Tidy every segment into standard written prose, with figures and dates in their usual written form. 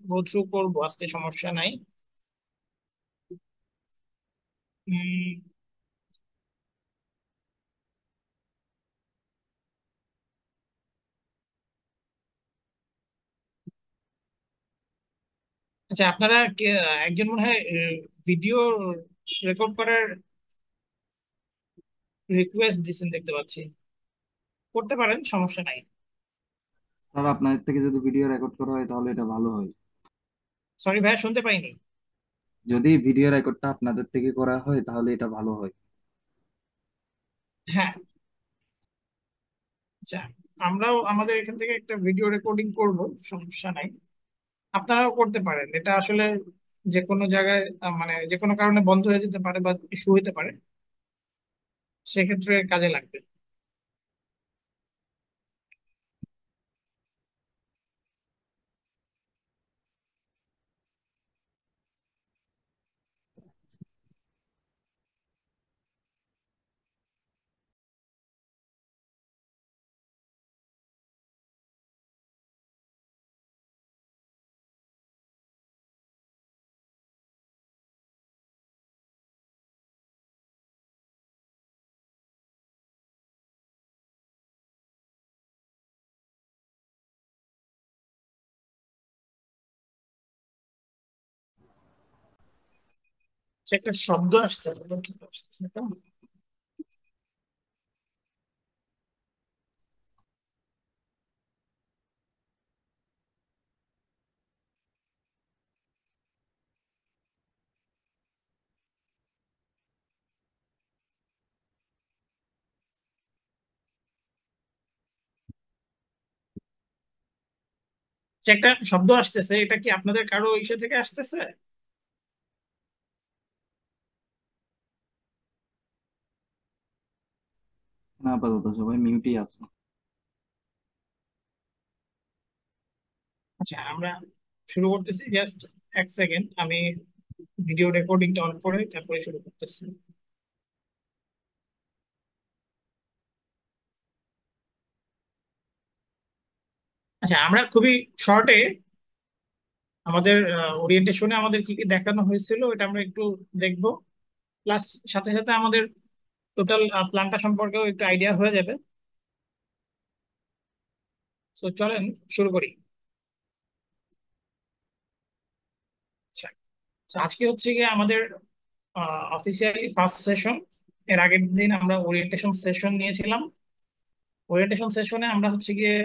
Go through করবো আজকে, সমস্যা নাই। উম, আচ্ছা, আপনারা একজন মনে হয় ভিডিও রেকর্ড করার রিকোয়েস্ট দিচ্ছেন দেখতে পাচ্ছি। করতে পারেন, সমস্যা নাই। স্যার, আপনাদের থেকে যদি ভিডিও রেকর্ড করা হয় তাহলে এটা ভালো হয়। সরি ভাইয়া, শুনতে পাইনি। যদি ভিডিও রেকর্ডটা আপনাদের থেকে করা হয় তাহলে এটা ভালো হয়। হ্যাঁ, আচ্ছা, আমরাও আমাদের এখান থেকে একটা ভিডিও রেকর্ডিং করব, সমস্যা নাই। আপনারাও করতে পারেন, এটা আসলে যে কোনো জায়গায় মানে যে কোনো কারণে বন্ধ হয়ে যেতে পারে বা ইস্যু হতে পারে, সেক্ষেত্রে কাজে লাগবে। সে একটা শব্দ আসতেছে, বলতে আসতেছে তো। যে একটা শব্দ আসতেছে, এটা কি আপনাদের কারো ইসে থেকে আসতেছে? না, আপাতত সবাই মিউটই আছে। আচ্ছা, আমরা শুরু করতেছি, জাস্ট এক সেকেন্ড, আমি ভিডিও রেকর্ডিংটা অন করে তারপরে শুরু করতেছি। আচ্ছা, আমরা খুবই শর্টে আমাদের ওরিয়েন্টেশনে আমাদের কি কি দেখানো হয়েছিল এটা আমরা একটু দেখবো, প্লাস সাথে সাথে আমাদের টোটাল প্ল্যানটা সম্পর্কেও একটু আইডিয়া হয়ে যাবে। তো চলেন শুরু করি। আচ্ছা, তো আজকে হচ্ছে গিয়ে আমাদের অফিসিয়ালি ফার্স্ট সেশন। এর আগের দিন আমরা ওরিয়েন্টেশন সেশন নিয়েছিলাম। ওরিয়েন্টেশন সেশনে আমরা হচ্ছে গিয়ে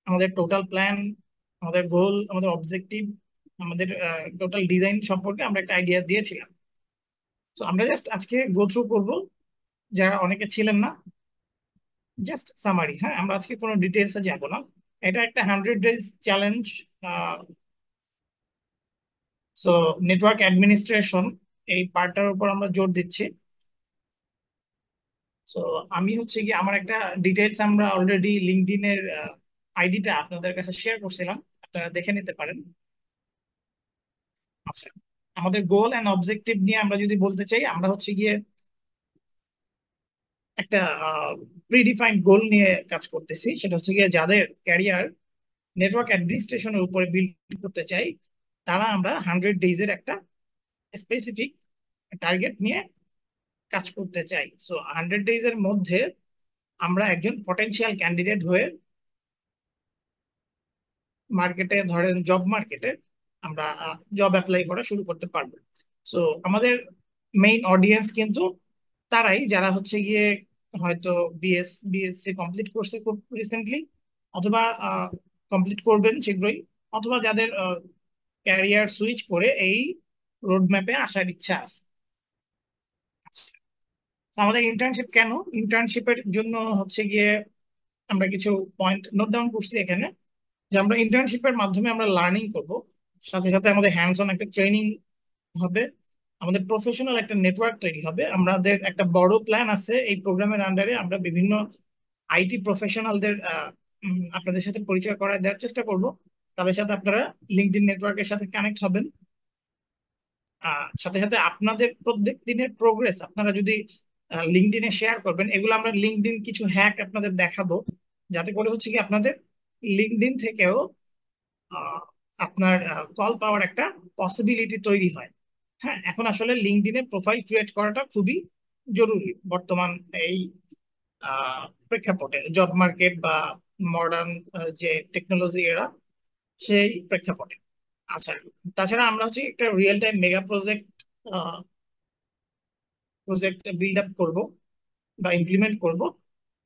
আমাদের টোটাল প্ল্যান, আমাদের গোল, আমাদের অবজেক্টিভ, আমাদের টোটাল ডিজাইন সম্পর্কে আমরা একটা আইডিয়া দিয়েছিলাম। তো আমরা জাস্ট আজকে গো থ্রু করবো, যারা অনেকে ছিলেন না, জাস্ট সামারি। হ্যাঁ, আমরা আজকে কোনো ডিটেলসে যাব না। এটা একটা 100 days challenge. So network administration এই পার্টটার উপর আমরা জোর দিচ্ছি। সো আমি হচ্ছে কি আমার একটা ডিটেলস আমরা অলরেডি লিঙ্কডইন এর আইডিটা আপনাদের কাছে শেয়ার করছিলাম, আপনারা দেখে নিতে পারেন। আচ্ছা, আমাদের গোল এন্ড অবজেক্টিভ নিয়ে আমরা যদি বলতে চাই, আমরা হচ্ছে গিয়ে একটা প্রিডিফাইন্ড গোল নিয়ে কাজ করতেছি। সেটা হচ্ছে গিয়ে যাদের ক্যারিয়ার নেটওয়ার্ক অ্যাডমিনিস্ট্রেশনের উপরে বিল্ড করতে চাই, তারা আমরা 100 ডেজের একটা স্পেসিফিক টার্গেট নিয়ে কাজ করতে চাই। সো 100 ডেজের মধ্যে আমরা একজন পটেনশিয়াল ক্যান্ডিডেট হয়ে মার্কেটে, ধরেন জব মার্কেটে, আমরা জব অ্যাপ্লাই করা শুরু করতে পারবো। সো আমাদের মেইন অডিয়েন্স কিন্তু তারাই যারা হচ্ছে গিয়ে হয়তো বিএসসি কমপ্লিট করছে খুব রিসেন্টলি, অথবা কমপ্লিট করবেন শীঘ্রই, অথবা যাদের ক্যারিয়ার সুইচ করে এই রোড ম্যাপে আসার ইচ্ছা আছে। তো আমাদের ইন্টার্নশিপ কেন? ইন্টার্নশিপের জন্য হচ্ছে গিয়ে আমরা কিছু পয়েন্ট নোট ডাউন করছি এখানে, যে আমরা ইন্টার্নশিপের মাধ্যমে আমরা লার্নিং করব, সাথে সাথে আমাদের হ্যান্ডস অন একটা ট্রেনিং হবে, আমাদের প্রফেশনাল একটা নেটওয়ার্ক তৈরি হবে। আমাদের একটা বড় প্ল্যান আছে, এই প্রোগ্রামের আন্ডারে আমরা বিভিন্ন আইটি প্রফেশনালদের আপনাদের সাথে পরিচয় করায় দেওয়ার চেষ্টা করব। তাদের সাথে আপনারা লিঙ্কডইন নেটওয়ার্কের সাথে কানেক্ট হবেন। সাথে সাথে আপনাদের প্রত্যেক দিনের প্রোগ্রেস আপনারা যদি লিঙ্কডইনে শেয়ার করবেন, এগুলো আমরা লিঙ্কডইন কিছু হ্যাক আপনাদের দেখাবো, যাতে করে হচ্ছে কি আপনাদের লিঙ্কডইন থেকেও আপনার কল পাওয়ার একটা পসিবিলিটি তৈরি হয়। হ্যাঁ, এখন আসলে লিঙ্কডইনে প্রোফাইল ক্রিয়েট করাটা খুবই জরুরি বর্তমান এই প্রেক্ষাপটে, জব মার্কেট বা মডার্ন যে টেকনোলজি এরা, সেই প্রেক্ষাপটে। আচ্ছা, তাছাড়া আমরা হচ্ছে একটা real time mega project project build up করবো বা ইমপ্লিমেন্ট করব।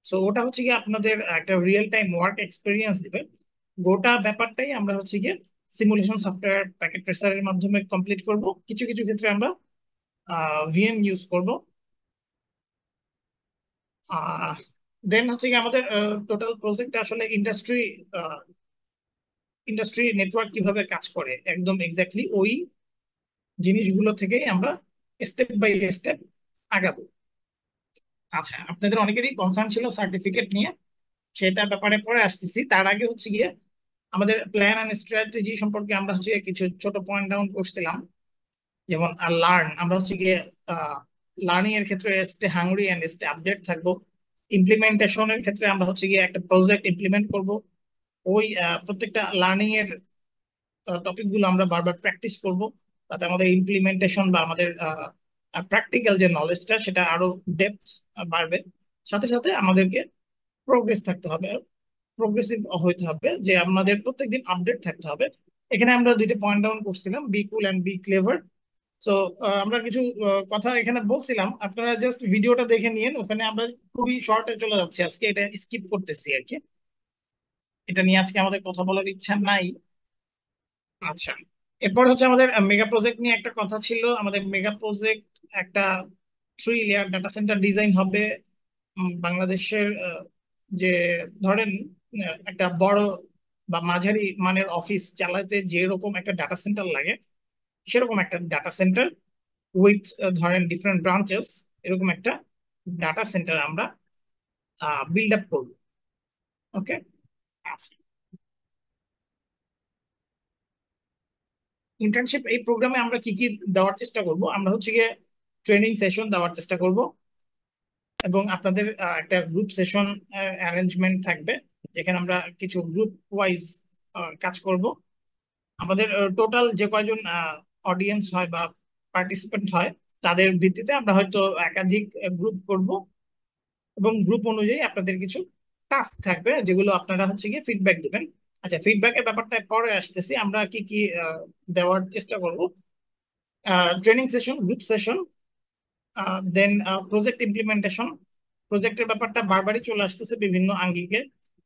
সো ওটা হচ্ছে কি আপনাদের একটা রিয়েল টাইম ওয়ার্ক এক্সপিরিয়েন্স দিবে। গোটা ব্যাপারটাই আমরা হচ্ছে গিয়ে সিমুলেশন সফটওয়্যার প্যাকেট ট্রেসারের মাধ্যমে কমপ্লিট করব। কিছু কিছু ক্ষেত্রে আমরা ভিএম ইউজ করব। দেন হচ্ছে কি আমাদের টোটাল প্রজেক্ট আসলে ইন্ডাস্ট্রি নেটওয়ার্ক কিভাবে কাজ করে একদম এক্স্যাক্টলি ওই জিনিসগুলো থেকেই আমরা স্টেপ বাই স্টেপ আগাবো। আচ্ছা, আপনাদের অনেকেরই কনসার্ন ছিল সার্টিফিকেট নিয়ে, সেটা ব্যাপারে পরে আসতেছি। তার আগে হচ্ছে গিয়ে আমাদের প্ল্যান এন্ড স্ট্র্যাটেজি সম্পর্কে আমরা হচ্ছে কিছু ছোট পয়েন্ট ডাউন করছিলাম। যেমন লার্ন, আমরা হচ্ছে গিয়ে লার্নিং এর ক্ষেত্রে stay hungry and stay update থাকবো। ইমপ্লিমেন্টেশনের ক্ষেত্রে আমরা হচ্ছে গিয়ে একটা প্রজেক্ট ইমপ্লিমেন্ট করব। ওই প্রত্যেকটা লার্নিং এর টপিক গুলো আমরা বারবার প্র্যাকটিস করব, তাতে আমাদের ইমপ্লিমেন্টেশন বা আমাদের প্র্যাকটিক্যাল যে নলেজটা সেটা আরো ডেপথ বাড়বে। সাথে সাথে আমাদেরকে প্রোগ্রেস থাকতে হবে, প্রোগ্রেসিভ হইতে হবে, যে আমাদের প্রত্যেকদিন আপডেট থাকতে হবে। এখানে আমরা দুইটা পয়েন্ট ডাউন করছিলাম, be cool and be clever. তো আমরা কিছু কথা এখানে বলছিলাম, আপনারা জাস্ট ভিডিওটা দেখে নিন। ওখানে আমরা খুবই শর্টে চলে যাচ্ছি আজকে, এটা স্কিপ করতেছি আর কি। এটা নিয়ে আজকে আমাদের কথা বলার ইচ্ছা নাই। আচ্ছা, এরপর হচ্ছে আমাদের মেগা প্রজেক্ট নিয়ে একটা কথা ছিল। আমাদের মেগা প্রজেক্ট একটা 3 লেয়ার ডাটা সেন্টার ডিজাইন হবে। বাংলাদেশের যে ধরেন একটা বড় বা মাঝারি মানের অফিস চালাতে যেরকম একটা ডাটা সেন্টার লাগে, সেরকম একটা ডাটা সেন্টার উইথ ধরেন ডিফারেন্ট ব্রাঞ্চেস, এরকম একটা ডাটা সেন্টার আমরা বিল্ড আপ করবো। ওকে। আচ্ছা, ইন্টার্নশিপ এই প্রোগ্রামে আমরা কি কি দেওয়ার চেষ্টা করব, আমরা হচ্ছে গিয়ে ট্রেনিং সেশন দেওয়ার চেষ্টা করব, এবং আপনাদের একটা গ্রুপ সেশন অ্যারেঞ্জমেন্ট থাকবে, যেখানে আমরা কিছু গ্রুপ ওয়াইজ কাজ করব। আমাদের টোটাল যে কয়জন অডিয়েন্স হয় বা পার্টিসিপেন্ট হয়, তাদের ভিত্তিতে আমরা হয়তো একাধিক গ্রুপ করব, এবং গ্রুপ অনুযায়ী আপনাদের কিছু টাস্ক থাকবে যেগুলো আপনারা হচ্ছে গিয়ে ফিডব্যাক দিবেন। আচ্ছা, ফিডব্যাকের ব্যাপারটা পরে আসতেছি। আমরা কি কি দেওয়ার চেষ্টা করব, ট্রেনিং সেশন, গ্রুপ সেশন, দেন প্রজেক্ট ইমপ্লিমেন্টেশন। প্রজেক্টের ব্যাপারটা বারবারই চলে আসতেছে বিভিন্ন আঙ্গিকে।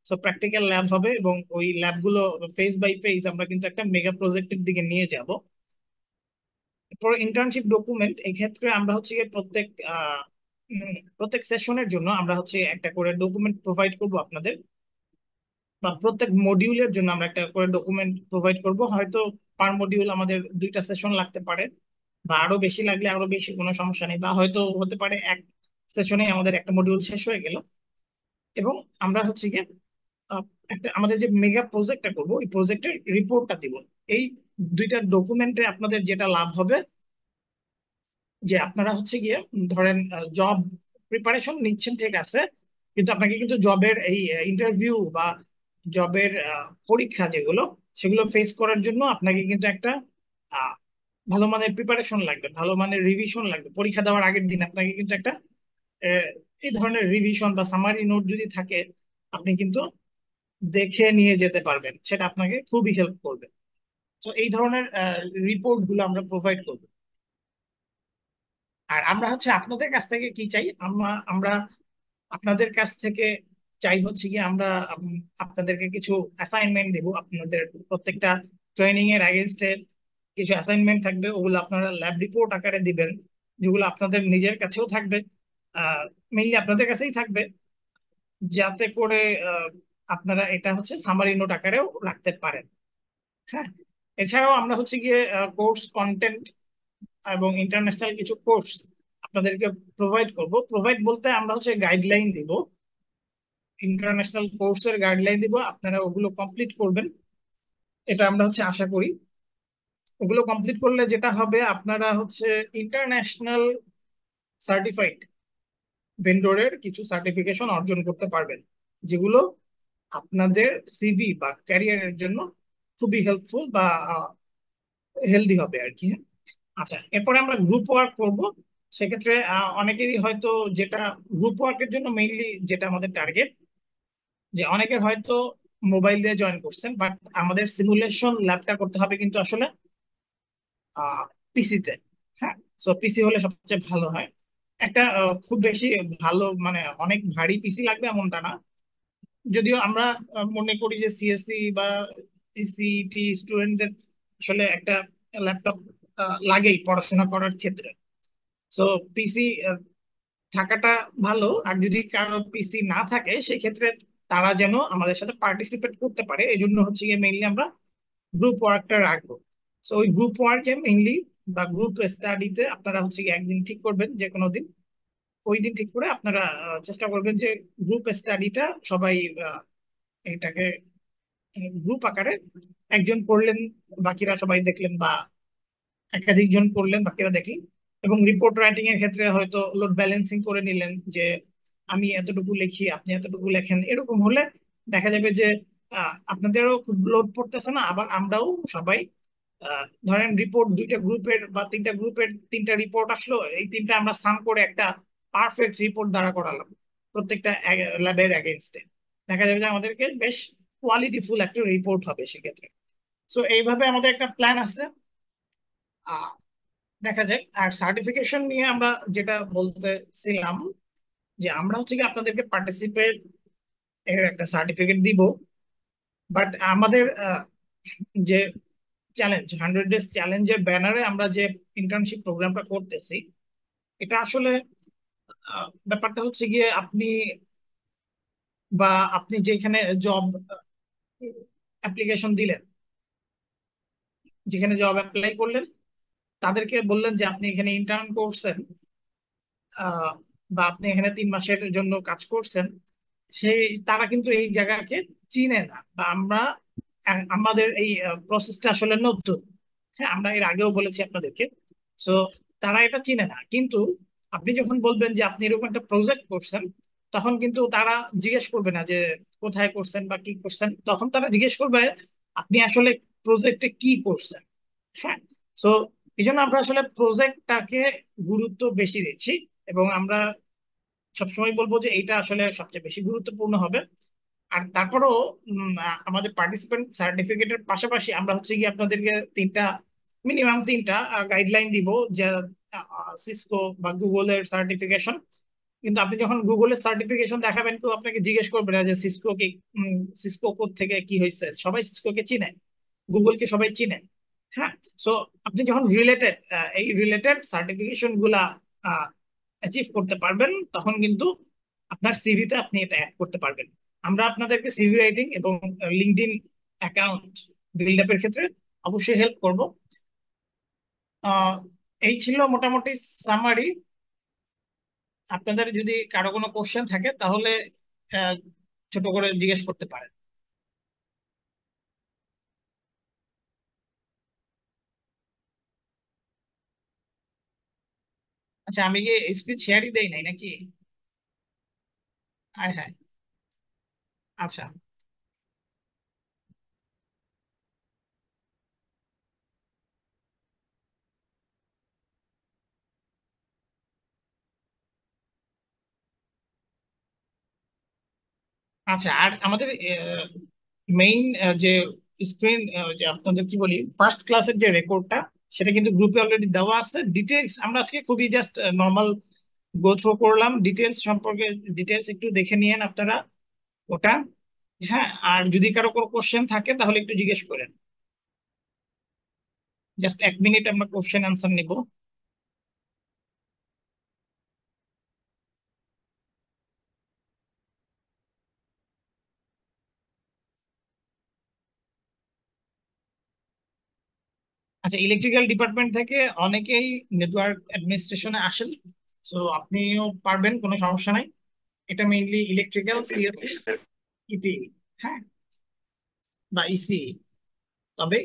সো প্র্যাকটিক্যাল ল্যাব হবে, এবং ওই ল্যাবগুলো ফেজ বাই ফেজ আমরা কিন্তু একটা মেগা প্রজেক্টের দিকে নিয়ে যাব। এরপর ইন্টার্নশিপ ডকুমেন্ট, এক্ষেত্রে আমরা হচ্ছে গিয়ে প্রত্যেক সেশনের জন্য আমরা হচ্ছে একটা করে ডকুমেন্ট প্রোভাইড করব আপনাদের, বা প্রত্যেক মডিউলের জন্য আমরা একটা করে ডকুমেন্ট প্রোভাইড করব। হয়তো পার মডিউল আমাদের 2টা সেশন লাগতে পারে, বা আরো বেশি লাগলে আরো বেশি, কোনো সমস্যা নেই। বা হয়তো হতে পারে এক সেশনে আমাদের একটা মডিউল শেষ হয়ে গেল। এবং আমরা হচ্ছে গিয়ে আহ, একটা আমাদের যে মেগা প্রজেক্টটা করব, এই প্রজেক্টের রিপোর্টটা দিব। এই 2টা ডকুমেন্টে আপনাদের যেটা লাভ হবে, যে আপনারা হচ্ছে গিয়ে ধরেন জব প্রিপারেশন নিচ্ছেন, ঠিক আছে, কিন্তু আপনাকে কিন্তু জবের এই ইন্টারভিউ বা জবের পরীক্ষা যেগুলো, সেগুলো ফেস করার জন্য আপনাকে কিন্তু একটা আহ, ভালো মানের প্রিপারেশন লাগবে, ভালো মানের রিভিশন লাগবে। পরীক্ষা দেওয়ার আগের দিন আপনাকে কিন্তু একটা আহ, এই ধরনের রিভিশন বা সামারি নোট যদি থাকে, আপনি কিন্তু দেখে নিয়ে যেতে পারবেন, সেটা আপনাকে খুবই হেল্প করবে। তো এই ধরনের রিপোর্ট গুলো আমরা প্রোভাইড করবো। আর আমরা হচ্ছে আপনাদের কাছ থেকে কি চাই, আমরা আমরা আপনাদের কাছ থেকে চাই হচ্ছে কি, আমরা আপনাদেরকে কিছু অ্যাসাইনমেন্ট দেব। আপনাদের প্রত্যেকটা ট্রেনিং এর এগেইনস্টে কিছু অ্যাসাইনমেন্ট থাকবে, ওগুলো আপনারা ল্যাব রিপোর্ট আকারে দিবেন, যেগুলো আপনাদের নিজের কাছেও থাকবে, মেইনলি আপনাদের কাছেই থাকবে, যাতে করে আহ, আপনারা এটা হচ্ছে সামারি নোট আকারেও রাখতে পারেন। হ্যাঁ, এছাড়াও আমরা হচ্ছে গিয়ে কোর্স কন্টেন্ট এবং ইন্টারন্যাশনাল কিছু কোর্স আপনাদেরকে প্রোভাইড করব। প্রোভাইড বলতে আমরা হচ্ছে গাইডলাইন দিব, ইন্টারন্যাশনাল কোর্সের গাইডলাইন দিব, আপনারা ওগুলো কমপ্লিট করবেন, এটা আমরা হচ্ছে আশা করি। ওগুলো কমপ্লিট করলে যেটা হবে, আপনারা হচ্ছে ইন্টারন্যাশনাল সার্টিফাইড ভেন্ডরের কিছু সার্টিফিকেশন অর্জন করতে পারবেন, যেগুলো আপনাদের সিভি বা ক্যারিয়ারের জন্য খুবই হেল্পফুল বা হেলদি হবে আর কি। আচ্ছা, এরপরে আমরা গ্রুপ ওয়ার্ক করব। সেক্ষেত্রে অনেকেরই হয়তো যেটা গ্রুপ ওয়ার্কের জন্য মেইনলি যেটা আমাদের টার্গেট, যে অনেকের হয়তো মোবাইল দিয়ে জয়েন করছেন, বাট আমাদের সিমুলেশন ল্যাবটা করতে হবে কিন্তু আসলে পিসিতে। হ্যাঁ, সো পিসি হলে সবচেয়ে ভালো হয়। একটা খুব বেশি ভালো মানে অনেক ভারী পিসি লাগবে এমনটা না। যদিও আমরা মনে করি যে সিএসসি বা সিইটি স্টুডেন্টদের আসলে একটা ল্যাপটপ লাগেই পড়াশোনা করার ক্ষেত্রে। সো পিসি থাকাটা ভালো। আর যদি কারো পিসি না থাকে সেক্ষেত্রে তারা যেন আমাদের সাথে পার্টিসিপেট করতে পারে, এই জন্য হচ্ছে গিয়ে মেইনলি আমরা গ্রুপ ওয়ার্কটা রাখবো। সো ওই গ্রুপ ওয়ার্কে মেইনলি বা গ্রুপ স্টাডিতে আপনারা হচ্ছে গিয়ে একদিন ঠিক করবেন, যে কোনো দিন। ওই দিন ঠিক করে আপনারা চেষ্টা করবেন যে গ্রুপ স্টাডিটা সবাই এটাকে গ্রুপ আকারে একজন করলেন, বাকিরা সবাই দেখলেন, বা একাধিক জন করলেন, বাকিরা দেখলেন। এবং রিপোর্ট রাইটিং এর ক্ষেত্রে হয়তো লোড ব্যালেন্সিং করে নিলেন, যে আমি এতটুকু লিখি আপনি এতটুকু লেখেন। এরকম হলে দেখা যাবে যে আপনাদেরও খুব লোড পড়তেছে না, আবার আমরাও সবাই ধরেন রিপোর্ট দুইটা গ্রুপের বা তিনটা গ্রুপের তিনটা রিপোর্ট আসলো, এই তিনটা আমরা সাম করে একটা পারফেক্ট রিপোর্ট দাঁড়া করালাম প্রত্যেকটা ল্যাবের এগেনস্টে। দেখা যাবে যে আমাদেরকে বেশ কোয়ালিটিফুল একটা রিপোর্ট হবে সেক্ষেত্রে। সো এইভাবে আমাদের একটা প্ল্যান আছে। আহ দেখা যাক। আর সার্টিফিকেশন নিয়ে আমরা যেটা বলতেছিলাম, যে আমরা হচ্ছে কি আপনাদেরকে পার্টিসিপেট এর একটা সার্টিফিকেট দিব। বাট আমাদের যে চ্যালেঞ্জ 100 ডেজ চ্যালেঞ্জের ব্যানারে আমরা যে ইন্টার্নশিপ প্রোগ্রামটা করতেছি, এটা আসলে ব্যাপারটা হচ্ছে গিয়ে বা আপনি যেখানে জব অ্যাপ্লিকেশন দিলেন, যেখানে জব অ্যাপ্লাই করলেন, তাদেরকে বললেন যে আপনি এখানে ইন্টার্ন করছেন, আহ, বা আপনি এখানে 3 মাসের জন্য কাজ করছেন, সেই তারা কিন্তু এই জায়গাকে চিনে না। বা আমাদের এই প্রসেসটা আসলে নতুন। হ্যাঁ, আমরা এর আগেও বলেছি আপনাদেরকে। সো তারা এটা চিনে না। কিন্তু আপনি যখন বলবেন যে আপনি এরকম একটা প্রজেক্ট করছেন, তখন কিন্তু তারা জিজ্ঞেস করবে না যে কোথায় করছেন বা কি করছেন, তখন তারা জিজ্ঞেস করবে আপনি আসলে প্রজেক্টে কি করছেন। হ্যাঁ। সো এই জন্য আমরা আসলে প্রজেক্টটাকে গুরুত্ব বেশি দিচ্ছি। এবং আমরা সবসময় বলবো যে এইটা আসলে সবচেয়ে বেশি গুরুত্বপূর্ণ হবে। আর তারপরেও আমাদের পার্টিসিপেন্ট সার্টিফিকেটের পাশাপাশি আমরা হচ্ছে কি আপনাদেরকে মিনিমাম তিনটা গাইডলাইন দিব, যে সিসকো বা গুগলের সার্টিফিকেশন। কিন্তু আপনি যখন গুগলের সার্টিফিকেশন দেখাবেন, কেউ আপনাকে জিজ্ঞেস করবে না যে সিসকো কোড থেকে কি হয়েছে। সবাই সিসকোকে চিনে, গুগলকে সবাই চিনে। হ্যাঁ। সো আপনি যখন এই রিলেটেড সার্টিফিকেশন গুলা অ্যাচিভ করতে পারবেন, তখন কিন্তু আপনার সিভিতে আপনি এটা অ্যাড করতে পারবেন। আমরা আপনাদেরকে সিভি রাইটিং এবং লিঙ্কডইন অ্যাকাউন্ট বিল্ড আপের ক্ষেত্রে অবশ্যই হেল্প করব। আহ, এই ছিল মোটামুটি সামারি। আপনাদের যদি কারো কোনো কোশ্চেন থাকে তাহলে আহ, ছোট করে জিজ্ঞেস করতে পারেন। আচ্ছা, আমি কি স্ক্রিন শেয়ারই দেই নাই নাকি? হ্যাঁ, হ্যাঁ। আচ্ছা, আচ্ছা। আর আমাদের মেইন যে স্ক্রিন, যে আপনাদের কি বলি ফার্স্ট ক্লাসের যে রেকর্ডটা, সেটা কিন্তু গ্রুপে অলরেডি দেওয়া আছে। ডিটেলস আমরা আজকে খুবই জাস্ট নর্মাল গো থ্রু করলাম ডিটেলস সম্পর্কে। ডিটেলস একটু দেখে নিয়েন আপনারা ওটা। হ্যাঁ, আর যদি কারো কোনো কোশ্চেন থাকে তাহলে একটু জিজ্ঞেস করেন। জাস্ট 1 মিনিট আমরা কোশ্চেন আনসার নিব। আচ্ছা, ইলেকট্রিক্যাল ডিপার্টমেন্ট থেকে অনেকেই নেটওয়ার্ক অ্যাডমিনিস্ট্রেশনে আসেন। সো আপনিও পারবেন, কোনো সমস্যা নাই। এটা মেইনলি ইলেকট্রিক্যাল, সিএসসি, ইপি, হ্যাঁ, বা ইসি। তবে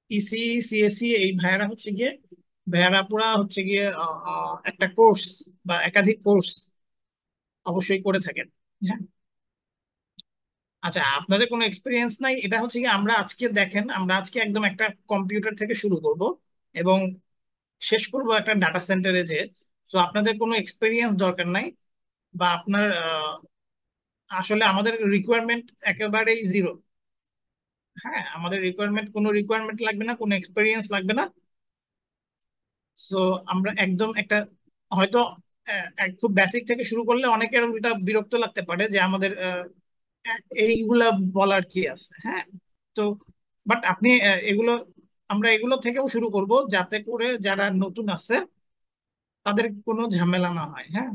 ইসি, সিএসসি এই ভাইয়ারা হচ্ছে গিয়ে ভাইয়ারা পুরা হচ্ছে গিয়ে একটা কোর্স বা একাধিক কোর্স অবশ্যই করে থাকেন। হ্যাঁ। আচ্ছা, আপনাদের কোনো এক্সপিরিয়েন্স নাই, এটা হচ্ছে কি আমরা আজকে দেখেন, আমরা আজকে একদম একটা কম্পিউটার থেকে শুরু করব এবং শেষ করব একটা ডাটা সেন্টারে যে। তো আপনাদের কোনো এক্সপিরিয়েন্স দরকার নাই, বা আপনার আসলে আমাদের রিকোয়ারমেন্ট একেবারেই জিরো। হ্যাঁ, আমাদের কোনো রিকোয়ারমেন্ট লাগবে না, কোনো এক্সপিরিয়েন্স লাগবে না। সো আমরা একদম একটা, হয়তো খুব বেসিক থেকে শুরু করলে অনেকের উল্টা বিরক্ত লাগতে পারে যে আমাদের এইগুলা বলার কি আছে। হ্যাঁ, তো বাট আপনি এগুলো, আমরা এগুলো থেকেও শুরু করব যাতে করে যারা নতুন আছে তাদের কোনো ঝামেলা না হয়। হ্যাঁ,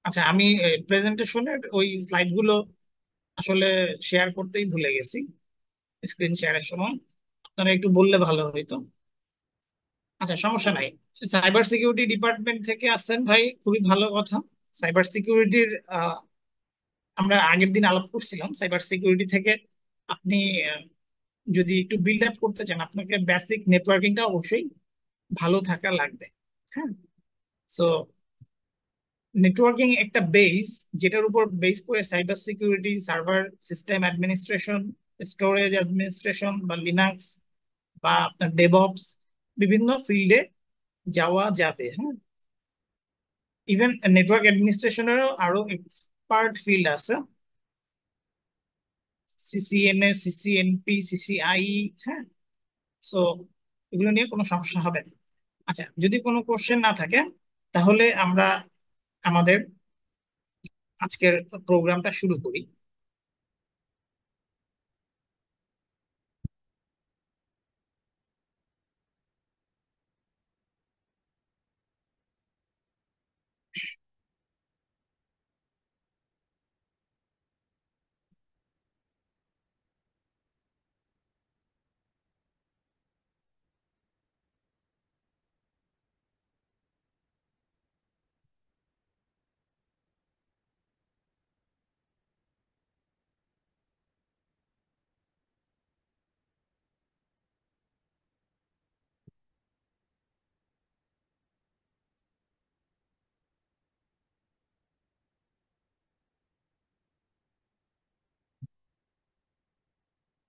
আচ্ছা, আমি প্রেজেন্টেশনের ওই স্লাইডগুলো আসলে শেয়ার করতেই ভুলে গেছি স্ক্রিন শেয়ারের সময়। আপনারা একটু বললে ভালো হইতো। আচ্ছা, সমস্যা নাই। সাইবার সিকিউরিটি ডিপার্টমেন্ট থেকে আসছেন ভাই, খুবই ভালো কথা। সাইবার সিকিউরিটির আমরা আগের দিন আলাপ করছিলাম। সাইবার সিকিউরিটি থেকে আপনি আহ, যদি একটু বিল্ড আপ করতে চান, আপনাকে বেসিক নেটওয়ার্কিংটা অবশ্যই ভালো থাকা লাগবে। হ্যাঁ, সো নেটওয়ার্কিং একটা বেস, যেটার উপর বেস করে cyber security, server system administration, storage administration বা লিনাক্স বা আপনার ডেভঅপস, বিভিন্ন ফিল্ডে যাওয়া যাবে। হ্যাঁ, ইভেন নেটওয়ার্ক অ্যাডমিনিস্ট্রেশনেরও আরো এক্সপার্ট ফিল্ড আছে, সিসিএনএ, সিসিএনপি, সিসিআই। হ্যাঁ, সো এগুলো নিয়ে কোনো সমস্যা হবে না। আচ্ছা, যদি কোনো কোশ্চেন না থাকে তাহলে আমরা আমাদের আজকের প্রোগ্রামটা শুরু করি।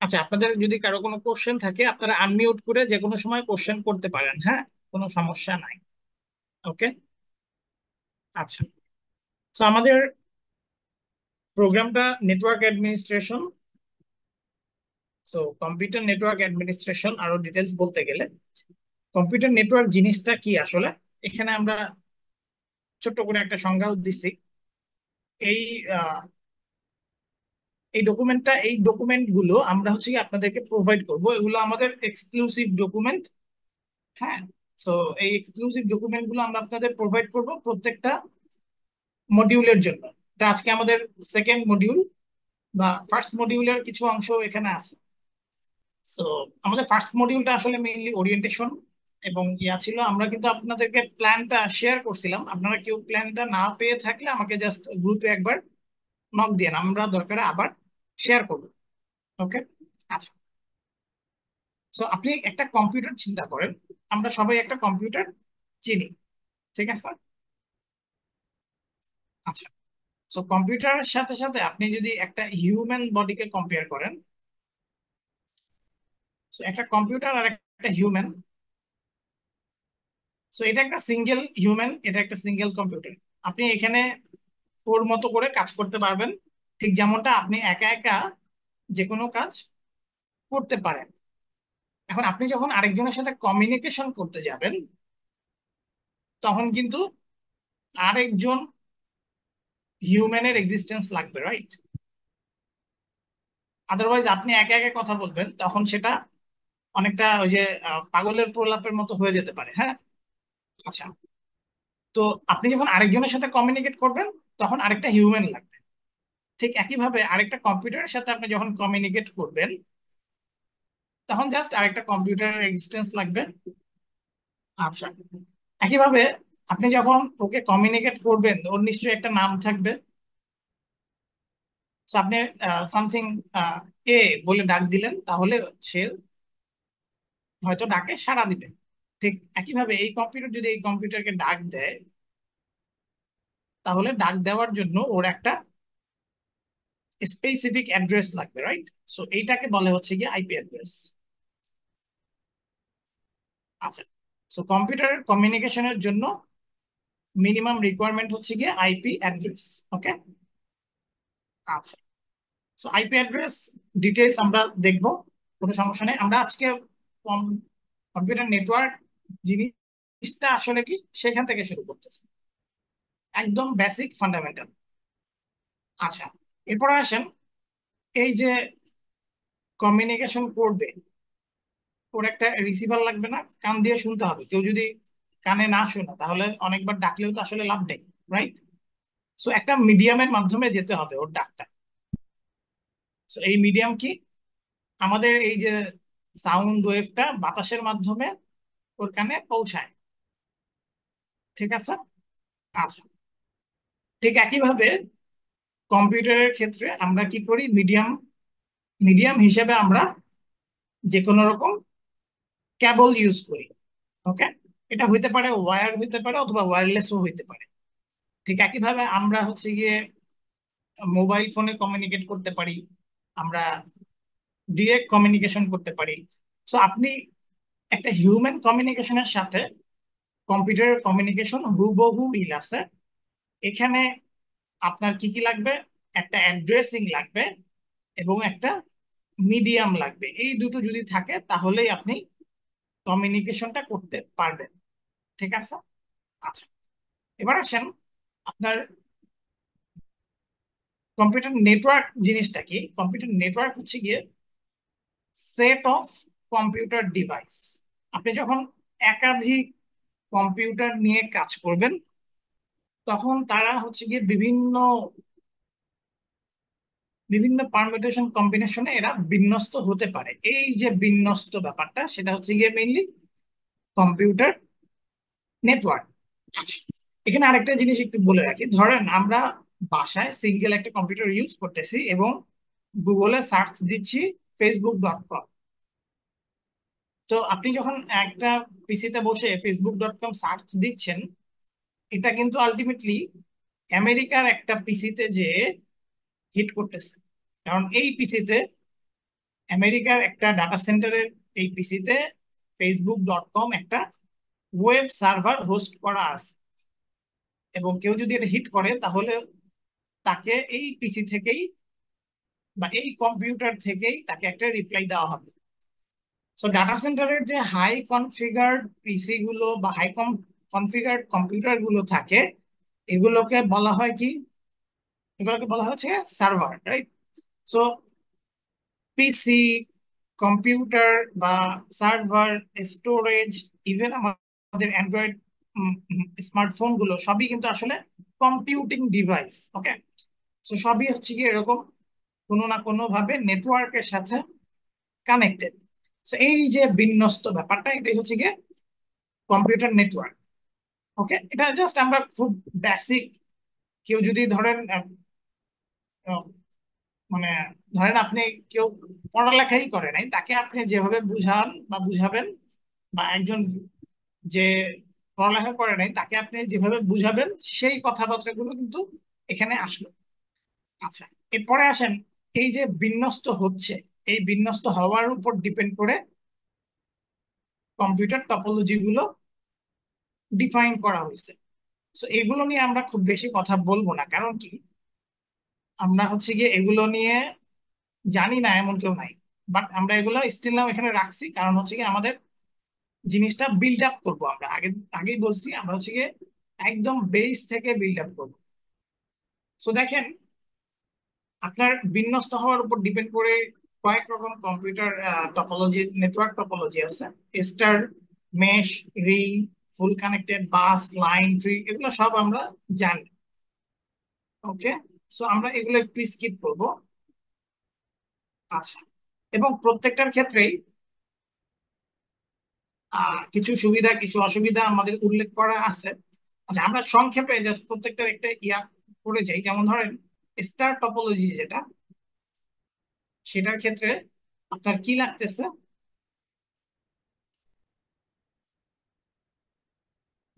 আচ্ছা, আপনাদের যদি কারো কোনো কোশ্চেন থাকে আপনারা আনমিউট করে যে কোনো সময় কোশ্চেন করতে পারেন। হ্যাঁ, কোনো সমস্যা নাই। ওকে, আচ্ছা। তো আমাদের প্রোগ্রামটা network administration. So computer network administration, আরো ডিটেলস বলতে গেলে কম্পিউটার নেটওয়ার্ক জিনিসটা কি আসলে, এখানে আমরা ছোট্ট করে একটা সংজ্ঞাও দিছি। এই আহ, এই ডকুমেন্ট গুলো আমরা হচ্ছে কি আপনাদেরকে প্রোভাইড করব, এগুলো আমাদের এক্সক্লুসিভ ডকুমেন্ট। হ্যাঁ, তো এই এক্সক্লুসিভ ডকুমেন্ট গুলো আমরা আপনাদের প্রোভাইড করব প্রত্যেকটা মডিউলের জন্য। এটা আজকে আমাদের সেকেন্ড মডিউল বা ফার্স্ট মডিউলের কিছু অংশ এখানে আছে। তো আমাদের ফার্স্ট মডিউলটা আসলে মেইনলি ওরিয়েন্টেশন এবং ইয়া ছিল। আমরা কিন্তু আপনাদেরকে প্ল্যানটা শেয়ার করছিলাম, আপনারা কেউ প্ল্যানটা না পেয়ে থাকলে আমাকে জাস্ট গ্রুপে একবার নক দিয়ে আমরা দরকারে আবার শেয়ার করবো। ওকে, আচ্ছা। তো আপনি একটা কম্পিউটার চিন্তা করেন, আমরা সবাই একটা কম্পিউটার চিনি, ঠিক আছে? আচ্ছা, তো কম্পিউটারের সাথে সাথে আপনি যদি একটা হিউম্যান বডিকে কম্পেয়ার করেন, তো একটা কম্পিউটার আর একটা হিউম্যান, সো এটা একটা সিঙ্গেল হিউম্যান, এটা একটা সিঙ্গেল কম্পিউটার। আপনি এখানে ওর মতো করে কাজ করতে পারবেন, ঠিক যেমনটা আপনি একা একা যে কোনো কাজ করতে পারেন। এখন আপনি যখন আরেকজনের সাথে কমিউনিকেশন করতে যাবেন, তখন কিন্তু আরেকজন হিউম্যানের এক্সিস্টেন্স লাগবে, রাইট? আদারওয়াইজ আপনি একা একা কথা বলবেন, তখন সেটা অনেকটা ওই যে পাগলের প্রলাপের মতো হয়ে যেতে পারে। হ্যাঁ, আচ্ছা। তো আপনি যখন আরেকজনের সাথে কমিউনিকেট করবেন, তখন আরেকটা হিউম্যান লাগবে। ঠিক একইভাবে আরেকটা কম্পিউটারের সাথে আপনি যখন কমিউনিকেট করবেন, তখন জাস্ট আরেকটা কম্পিউটারের এক্সিস্টেন্স লাগবে। আচ্ছা, একইভাবে আপনি যখন ওকে কমিউনিকেট করবেন, ওর নিশ্চয়ই একটা নাম থাকবে। So আপনি সামথিং এ বলে ডাক দিলেন, তাহলে সে হয়তো ডাকে সাড়া দিবে। ঠিক একইভাবে এই কম্পিউটার যদি এই কম্পিউটারকে ডাক দেয়, তাহলে ডাক দেওয়ার জন্য ওর একটা স্পেসিফিক অ্যাড্রেস লাগবে, রাইট? সো এইটাকে বলে হচ্ছে গিয়ে আইপি অ্যাড্রেস। আচ্ছা, সো কম্পিউটার কমিউনিকেশনের জন্য মিনিমাম রিকোয়ারমেন্ট হচ্ছে গিয়ে আইপি অ্যাড্রেস। ওকে। আচ্ছা, সো আইপি অ্যাড্রেস ডিটেলস আমরা দেখবো, কোনো সমস্যা নেই। আমরা আজকে কম্পিউটার নেটওয়ার্ক জিনিসটা আসলে কি সেখান থেকে শুরু করতেছি, একদম বেসিক ফান্ডামেন্টাল। আচ্ছা, এরপরে আসেন, এই যে কমিউনিকেশন করবে, ওর একটা রিসিভার লাগবে না? কান দিয়ে শুনতে হবে। কেউ যদি কানে না শোনে তাহলে অনেকবার ডাকলেও তো আসলে লাভ নেই, রাইট? সো একটা মিডিয়ামের মাধ্যমে যেতে হবে ওর ডাকটা। সো এই মিডিয়াম কি? আমাদের এই যে সাউন্ড ওয়েভটা বাতাসের মাধ্যমে ওর কানে পৌঁছায়, ঠিক আছে? আচ্ছা, ঠিক একইভাবে কম্পিউটারের ক্ষেত্রে আমরা কি করি, মিডিয়াম মিডিয়াম হিসেবে আমরা যে কোনো রকম কেবল ইউজ করি। ওকে, এটা হইতে পারে ওয়্যার হইতে পারে অথবা ওয়্যারলেসও হইতে পারে। ঠিক একইভাবে আমরা হচ্ছে গিয়ে মোবাইল ফোনে কমিউনিকেট করতে পারি, আমরা ডিরেক্ট কমিউনিকেশন করতে পারি। সো আপনি একটা হিউম্যান কমিউনিকেশনের সাথে কম্পিউটারের কমিউনিকেশন হুবহু মিল আছে। এখানে আপনার কি কি লাগবে? একটা অ্যাড্রেসিং লাগবে এবং একটা মিডিয়াম লাগবে। এই দুটো যদি থাকে তাহলেই আপনি কমিউনিকেশনটা করতে পারবেন, ঠিক আছে? আচ্ছা, এবার আসেন, আপনার কম্পিউটার নেটওয়ার্ক জিনিসটা কি? কম্পিউটার নেটওয়ার্ক হচ্ছে গিয়ে সেট অফ কম্পিউটার ডিভাইস। আপনি যখন একাধিক কম্পিউটার নিয়ে কাজ করবেন তখন তারা হচ্ছে গিয়ে বিভিন্ন বিভিন্ন পারমিউটেশন কম্বিনেশনে এরা বিন্যস্ত হতে পারে। এই যে বিন্যস্ত ব্যাপারটা, সেটা হচ্ছে গিয়ে মেইনলি কম্পিউটার নেটওয়ার্ক। আচ্ছা, এখানে আরেকটা জিনিস একটু বলে রাখি। ধরেন আমরা বাসায় সিঙ্গেল একটা কম্পিউটার ইউজ করতেছি এবং গুগলে সার্চ দিচ্ছি facebook.com। তো আপনি যখন একটা পিসিতে বসে facebook.com সার্চ দিচ্ছেন, এটা কিন্তু আলটিমেটলি আমেরিকার একটা পিসিতে যে হিট করতেছে, কারণ এই পিসিতে আমেরিকার একটা ডাটা সেন্টারের এই পিসিতে facebook.com একটা ওয়েব সার্ভার হোস্ট করা আছে। এবং কেউ যদি এটা হিট করে তাহলে তাকে এই পিসি থেকেই বা এই কম্পিউটার থেকেই তাকে একটা রিপ্লাই দেওয়া হবে। সো ডাটা সেন্টারের যে হাই কনফিগার্ড পিসি গুলো বা হাই কনফিগার্ড কম্পিউটার গুলো থাকে, এগুলোকে বলা হয় কি? এগুলোকে বলা হচ্ছে সার্ভার, রাইট? সো পিসি, কম্পিউটার বা সার্ভার, স্টোরেজ, ইভেন আমাদের অ্যান্ড্রয়েড স্মার্টফোন গুলো সবই কিন্তু আসলে কম্পিউটিং ডিভাইস। ওকে, তো সবই হচ্ছে কি এরকম কোনো না কোনো ভাবে নেটওয়ার্কের সাথে কানেক্টেড। তো এই যে বিন্যস্ত ব্যাপারটা, এটাই হচ্ছে গিয়ে কম্পিউটার নেটওয়ার্ক। ওকে, এটা জাস্ট আমরা খুব বেসিক, কেউ যদি ধরেন আহ, মানে ধরেন আপনি কেউ পড়ালেখাই করে নাই, তাকে আপনি যেভাবে বুঝান বা বুঝাবেন, বা একজন যে পড়ালেখা করে নাই তাকে আপনি যেভাবে বুঝাবেন, সেই কথাবার্তাগুলো কিন্তু এখানে আসলো। আচ্ছা, এরপরে আসেন, এই যে বিন্যস্ত হচ্ছে, এই বিন্যস্ত হওয়ার উপর ডিপেন্ড করে কম্পিউটার টপোলজি গুলো ডিফাইন করা হয়েছে। তো এগুলো নিয়ে আমরা খুব বেশি কথা বলবো না, কারণ কি আমরা হচ্ছে গিয়ে এগুলো নিয়ে জানি না এমন কেউ নাই। বাট আমরা এগুলো স্টিল নাও এখানে রাখছি, কারণ হচ্ছে গিয়ে আমাদের জিনিসটা বিল্ড আপ করবো। আমরা আগেই বলছি আমরা হচ্ছে গিয়ে একদম বেস থেকে বিল্ড আপ করবো। সো দেখেন, আপনার বিন্যস্ত হওয়ার উপর ডিপেন্ড করে কয়েক রকম কম্পিউটার টপোলজি, নেটওয়ার্ক টপোলজি আছে। স্টার, মেশ, রিং, ফুল কানেক্টেড, বাস, লাইন, ট্রি, এগুলো সব আমরা জানি। ওকে, সো আমরা এগুলো একটু স্কিপ করব। আচ্ছা, এবং প্রত্যেকটার ক্ষেত্রেই কিছু সুবিধা কিছু অসুবিধা আমাদের উল্লেখ করা আছে। আচ্ছা, আমরা সংক্ষেপে জাস্ট প্রত্যেকটার একটা ইয়া করে যাই। যেমন ধরেন স্টার টপোলজি যেটা, সেটার ক্ষেত্রে আপনার কি লাগতেছে?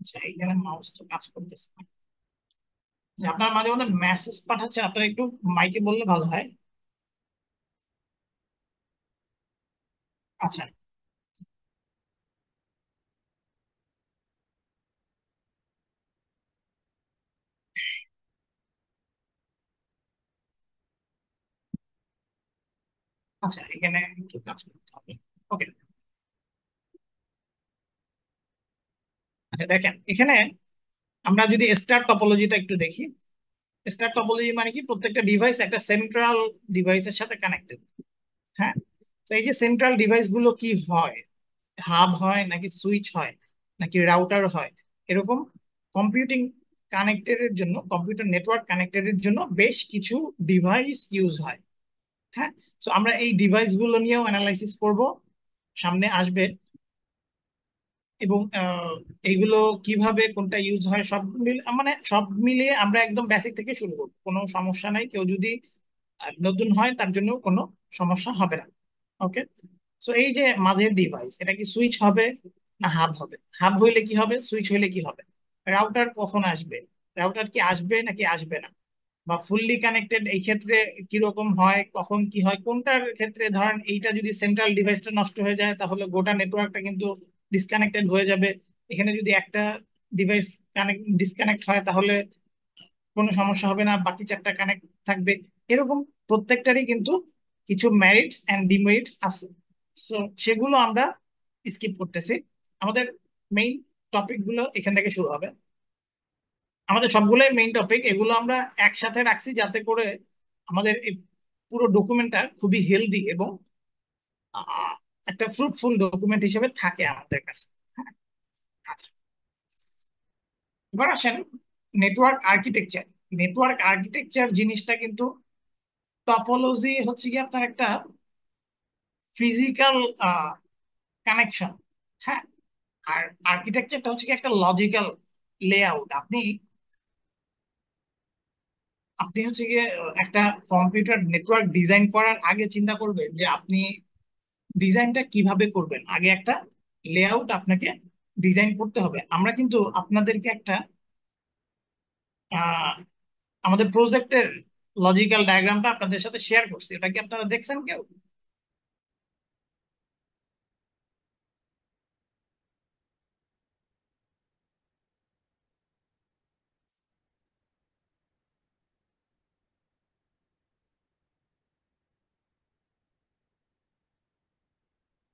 আচ্ছা, এখানে মাউস তো কাজ করতেছে না। যে আপনার মাঝে মধ্যে মেসেজ পাঠাচ্ছেন, আপনারা একটু মাইকে বললে ভালো হয়। আচ্ছা। আচ্ছা, এখানে একটু কাজ করতে হবে। ওকে। আচ্ছা, দেখেন এখানে আমরা যদি স্টার টপোলজিটা একটু দেখি। স্টার টপোলজি মানে কি, প্রত্যেকটা ডিভাইস একটা সেন্ট্রাল ডিভাইসের সাথে কানেক্টেড। হ্যাঁ। তো এই যে সেন্ট্রাল ডিভাইস গুলো কি হয়, হাব হয় নাকি সুইচ হয় নাকি রাউটার হয়, এরকম কম্পিউটিং কানেক্টেডের জন্য, কম্পিউটার নেটওয়ার্ক কানেক্টেডের জন্য বেশ কিছু ডিভাইস ইউজ হয়। হ্যাঁ। তো আমরা এই ডিভাইস গুলো নিয়েও অ্যানালাইসিস করব, সামনে আসবে। এবং এইগুলো কিভাবে কোনটা ইউজ হয় সব মানে সব মিলিয়ে আমরা একদম বেসিক থেকে শুরু করবো, কোনো সমস্যা নাই। কেউ যদি নতুন হয় তার জন্য কোনো সমস্যা হবে না। ওকে। সো এই যে মাঝের ডিভাইস, এটা কি সুইচ হবে না হাব হবে? হাব হইলে কি হবে, সুইচ হইলে কি হবে? রাউটার কখন আসবে, রাউটার কি আসবে নাকি আসবে না? বা ফুললি কানেক্টেড এই ক্ষেত্রে কিরকম হয়, কখন কি হয়, কোনটার ক্ষেত্রে ধরেন এইটা যদি সেন্ট্রাল ডিভাইসটা নষ্ট হয়ে যায় তাহলে গোটা নেটওয়ার্কটা কিন্তু ডিসকানেক্টেড হয়ে যাবে। এখানে যদি একটা ডিভাইস ডিসকানেক্ট হয় তাহলে কোনো সমস্যা হবে না, বাকি চারটা কানেক্ট থাকবে। এরকম প্রত্যেকটারই কিন্তু কিছু মেরিটস এন্ড ডিমেরিটস আছে। সো সেগুলো আমরা স্কিপ করতেছি। আমাদের মেইন টপিক গুলো এখান থেকে শুরু হবে। আমাদের সবগুলোই মেইন টপিক, এগুলো আমরা একসাথে রাখছি যাতে করে আমাদের এই পুরো ডকুমেন্টটা খুবই হেলদি এবং আহ, একটা ফ্রুটফুল ডকুমেন্ট হিসেবে থাকে আমাদের কাছে। হ্যাঁ। আচ্ছা, এবার আসেন নেটওয়ার্ক আর্কিটেকচার। নেটওয়ার্ক আর্কিটেকচার জিনিসটা কিন্তু, টপোলজি হচ্ছে কি আপনার একটা ফিজিক্যাল কানেকশন। হ্যাঁ। আর আর্কিটেকচারটা হচ্ছে কি একটা লজিক্যাল লেআউট। আপনি আপনি হচ্ছে গিয়ে একটা কম্পিউটার নেটওয়ার্ক ডিজাইন করার আগে চিন্তা করবেন যে আপনি ডিজাইনটা কিভাবে করবেন। আগে একটা লেআউট আপনাকে ডিজাইন করতে হবে। আমরা কিন্তু আপনাদেরকে একটা আহ, আমাদের প্রজেক্টের লজিক্যাল ডায়াগ্রামটা আপনাদের সাথে শেয়ার করছি, এটা কি আপনারা দেখছেন কেউ?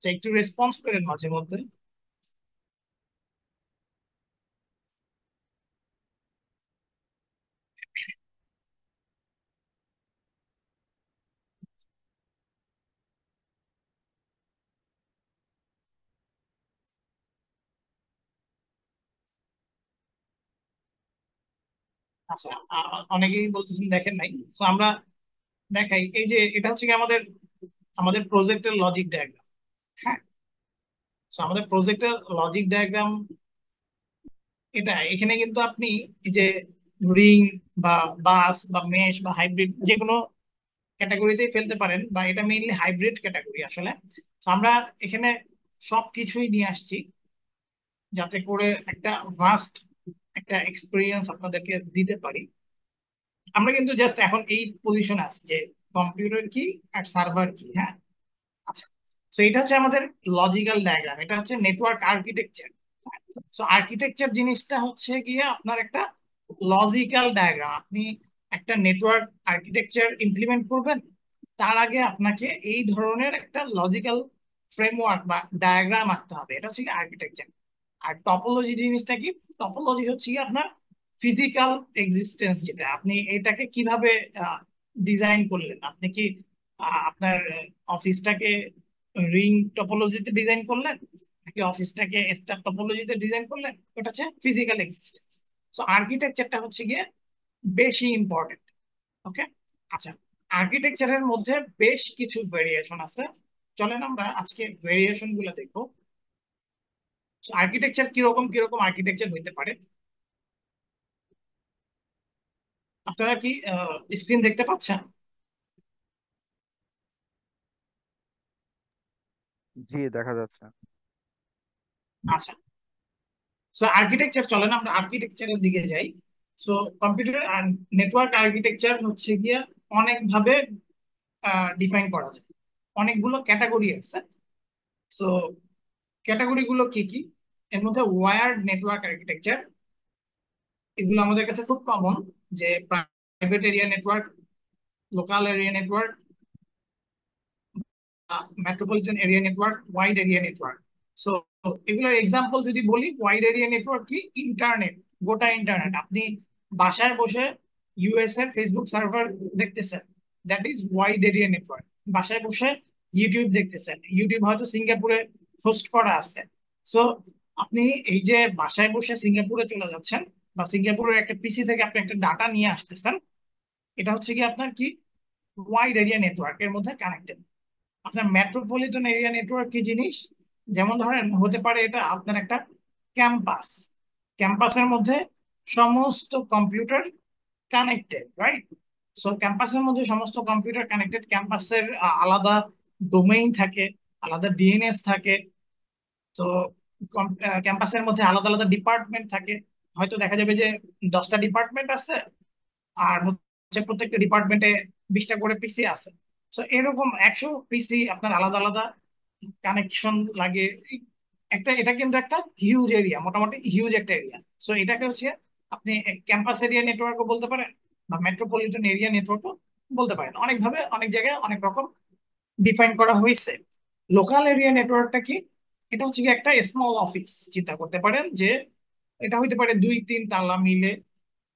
যে একটু রেসপন্স করেন মাঝে মধ্যে। আচ্ছা, অনেকেই বলতেছেন দেখেন নাই, তো আমরা দেখাই। এই যে এটা হচ্ছে কি আমাদের আমাদের প্রজেক্টের লজিক ডায়াগ্রাম। হ্যাঁ। তো আমাদের প্রজেক্টের লজিক ডায়াগ্রাম এটা, এখানে কিন্তু আপনি এই যে রিং বা বাস বা মেশ বা হাইব্রিড যে কোনো ক্যাটাগরিতেই ফেলতে পারেন, বা এটা মেইনলি হাইব্রিড ক্যাটাগরি আসলে। তো আমরা এখানে সবকিছুই নিয়ে আসছি যাতে করে একটা ভাস্ট একটা এক্সপিরিয়েন্স আপনাদেরকে দিতে পারি। আমরা কিন্তু জাস্ট এখন এই পজিশনে আছি যে কম্পিউটার কি আর সার্ভার কি। হ্যাঁ। আচ্ছা। তো এটা হচ্ছে আমাদের লজিক্যাল ডায়াগ্রাম, এটা হচ্ছে নেটওয়ার্ক আর্কিটেকচার। সো আর্কিটেকচার জিনিসটা হচ্ছে গিয়ে আপনার একটা লজিক্যাল ডায়াগ্রাম। আপনি একটা নেটওয়ার্ক আর্কিটেকচার ইমপ্লিমেন্ট করবেন, তার আগে আপনাকে এই ধরনের একটা লজিক্যাল ফ্রেমওয়ার্ক বা ডায়াগ্রাম আঁকতে হবে, এটা হচ্ছে আর্কিটেকচার। আর টপোলজি জিনিসটা কি, টপোলজি হচ্ছে কি আপনার ফিজিক্যাল এক্সিস্টেন্স, যেটা আপনি এটাকে কিভাবে ডিজাইন করলেন। আপনি কি আপনার অফিসটাকে রিং টপোলজিতে ডিজাইন করলেন নাকি অফিসটাকে স্টার টপোলজিতে ডিজাইন করলেন, ওটা হচ্ছে ফিজিক্যাল এক্সিস্টেন্স। সো আর্কিটেকচারটা হচ্ছে গিয়ে বেশি ইম্পর্টেন্ট। ওকে। আচ্ছা, আর্কিটেকচারের মধ্যে বেশ কিছু ভেরিয়েশন আছে, চলেন আমরা আজকে ভেরিয়েশন গুলো দেখবো। আর্কিটেকচার কিরকম কিরকম আর্কিটেকচার হইতে পারে। আপনারা কি স্ক্রিন দেখতে পাচ্ছেন? জি, দেখা যাচ্ছে। আচ্ছা। সো আর্কিটেকচার, চলেন আমরা আর্কিটেকচারের দিকে যাই। সো কম্পিউটার আর নেটওয়ার্ক আর্কিটেকচার হচ্ছে গিয়ে অনেকভাবে ডিফাইন করা যায়, অনেকগুলো ক্যাটাগরি আছে। সো ক্যাটাগরি গুলো কি কি? এর মধ্যে ওয়্যার্ড নেটওয়ার্ক আর্কিটেকচার, এগুলো আমাদের কাছে খুব কমন, যে private area network, local area network, metropolitan area network, wide area network. So এগুলোর এক্সাম্পল যদি বলি, ওয়াইড এরিয়া নেটওয়ার্ক কি? ইন্টারনেট, গোটা ইন্টারনেট। আপনি বাসায় বসে ইউএস এর ফেসবুক সার্ভার দেখতেছেন, that is wide area network. বাসায় বসে ইউটিউব দেখতেছেন, ইউটিউব হয়তো সিঙ্গাপুরে হোস্ট করা আছে। সো আপনি এই যে বাসায় বসে সিঙ্গাপুরে চলে যাচ্ছেন, বা সিঙ্গাপুরের একটা পিসি থেকে আপনি একটা ডাটা নিয়ে আসতেছেন, এটা হচ্ছে কি আপনার কি ওয়াইড এরিয়া নেটওয়ার্কের মধ্যে কানেক্টেড। আপনার মেট্রোপলিটন এরিয়া নেটওয়ার্ক কি জিনিস? যেমন ধরেন হতে পারে এটা আপনার একটা ক্যাম্পাস, ক্যাম্পাসের মধ্যে সমস্ত কম্পিউটার কানেক্টেড, রাইট? সো ক্যাম্পাসের মধ্যে সমস্ত কম্পিউটার কানেক্টেড, ক্যাম্পাসের আলাদা ডোমেইন থাকে, আলাদা ডিএনএস থাকে। তো ক্যাম্পাসের মধ্যে আলাদা আলাদা ডিপার্টমেন্ট থাকে। হয়তো দেখা যাবে যে 10টা ডিপার্টমেন্ট আছে, আর হচ্ছে প্রত্যেকটা ডিপার্টমেন্টে 20টা করে পিসি আছে। তো এরকম 100 পিসি আপনার আলাদা আলাদা কানেকশন লাগে। এটা কিন্তু একটা হিউজ এরিয়া, মোটামুটি হিউজ একটা এরিয়া। সো এটাকে হচ্ছে আপনি ক্যাম্পাস এরিয়া নেটওয়ার্কও বলতে পারেন, বা মেট্রোপলিটন এরিয়া নেটওয়ার্কও বলতে পারেন। অনেকভাবে অনেক জায়গায় অনেক রকম ডিফাইন করা হয়েছে। লোকাল এরিয়া নেটওয়ার্কটা কি? এটা হচ্ছে কি একটা স্মল অফিস, চিন্তা করতে পারেন যে এটা হইতে পারে 2-3 তালা মিলে।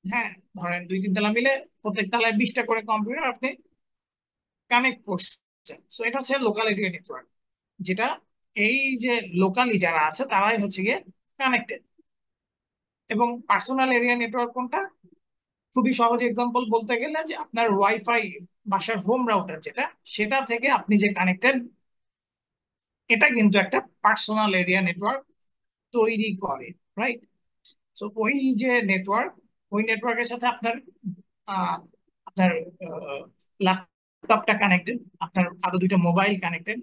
হ্যাঁ, ধরেন 2-3 তালা মিলে, প্রত্যেক তালায় 20টা করে কম্পিউটার আপনি কানেক্ট করছেন। সো এটা হচ্ছে লোকাল এরিয়া নেটওয়ার্ক, যেটা এই যে লোকালি যারা আছে তারাই হচ্ছে গিয়ে কানেক্টেড। এবং পার্সোনাল এরিয়া নেটওয়ার্ক কোনটা? খুবই সহজ এক্সাম্পল বলতে গেলে, যে আপনার ওয়াইফাই, বাসার হোম রাউটার যেটা, সেটা থেকে আপনি যে কানেক্টেড, এটা কিন্তু একটা পার্সোনাল এরিয়া নেটওয়ার্ক তৈরি করে, রাইট? তো ওই যে নেটওয়ার্ক, ওই নেটওয়ার্কের সাথে আপনার আহ, আপনার ল্যাপটপটা কানেক্টেড, আপনার আরো 2টা মোবাইল কানেক্টেড,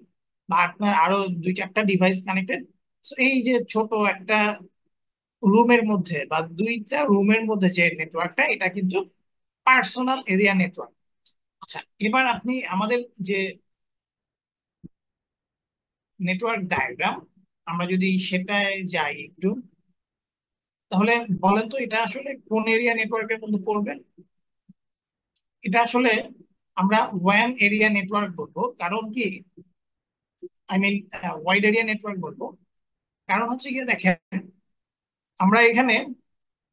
বা আপনার আরো 2-4টা ডিভাইস কানেক্টেড। এই যে ছোট একটা রুমের মধ্যে বা 2টা রুমের মধ্যে যে নেটওয়ার্কটা, এটা কিন্তু পার্সোনাল এরিয়া নেটওয়ার্ক। আচ্ছা, এবার আপনি আমাদের যে নেটওয়ার্ক ডায়াগ্রাম, আমরা যদি সেটায় যাই একটু, তাহলে বলেন তো এটা আসলে কোন এরিয়া নেটওয়ার্কের মধ্যে পড়বে? এটা আসলে আমরা ওয়ান এরিয়া নেটওয়ার্ক বলবো। কারণ কি, I mean wide area network বলবো, কারণ হচ্ছে গিয়ে দেখেন, আমরা এখানে,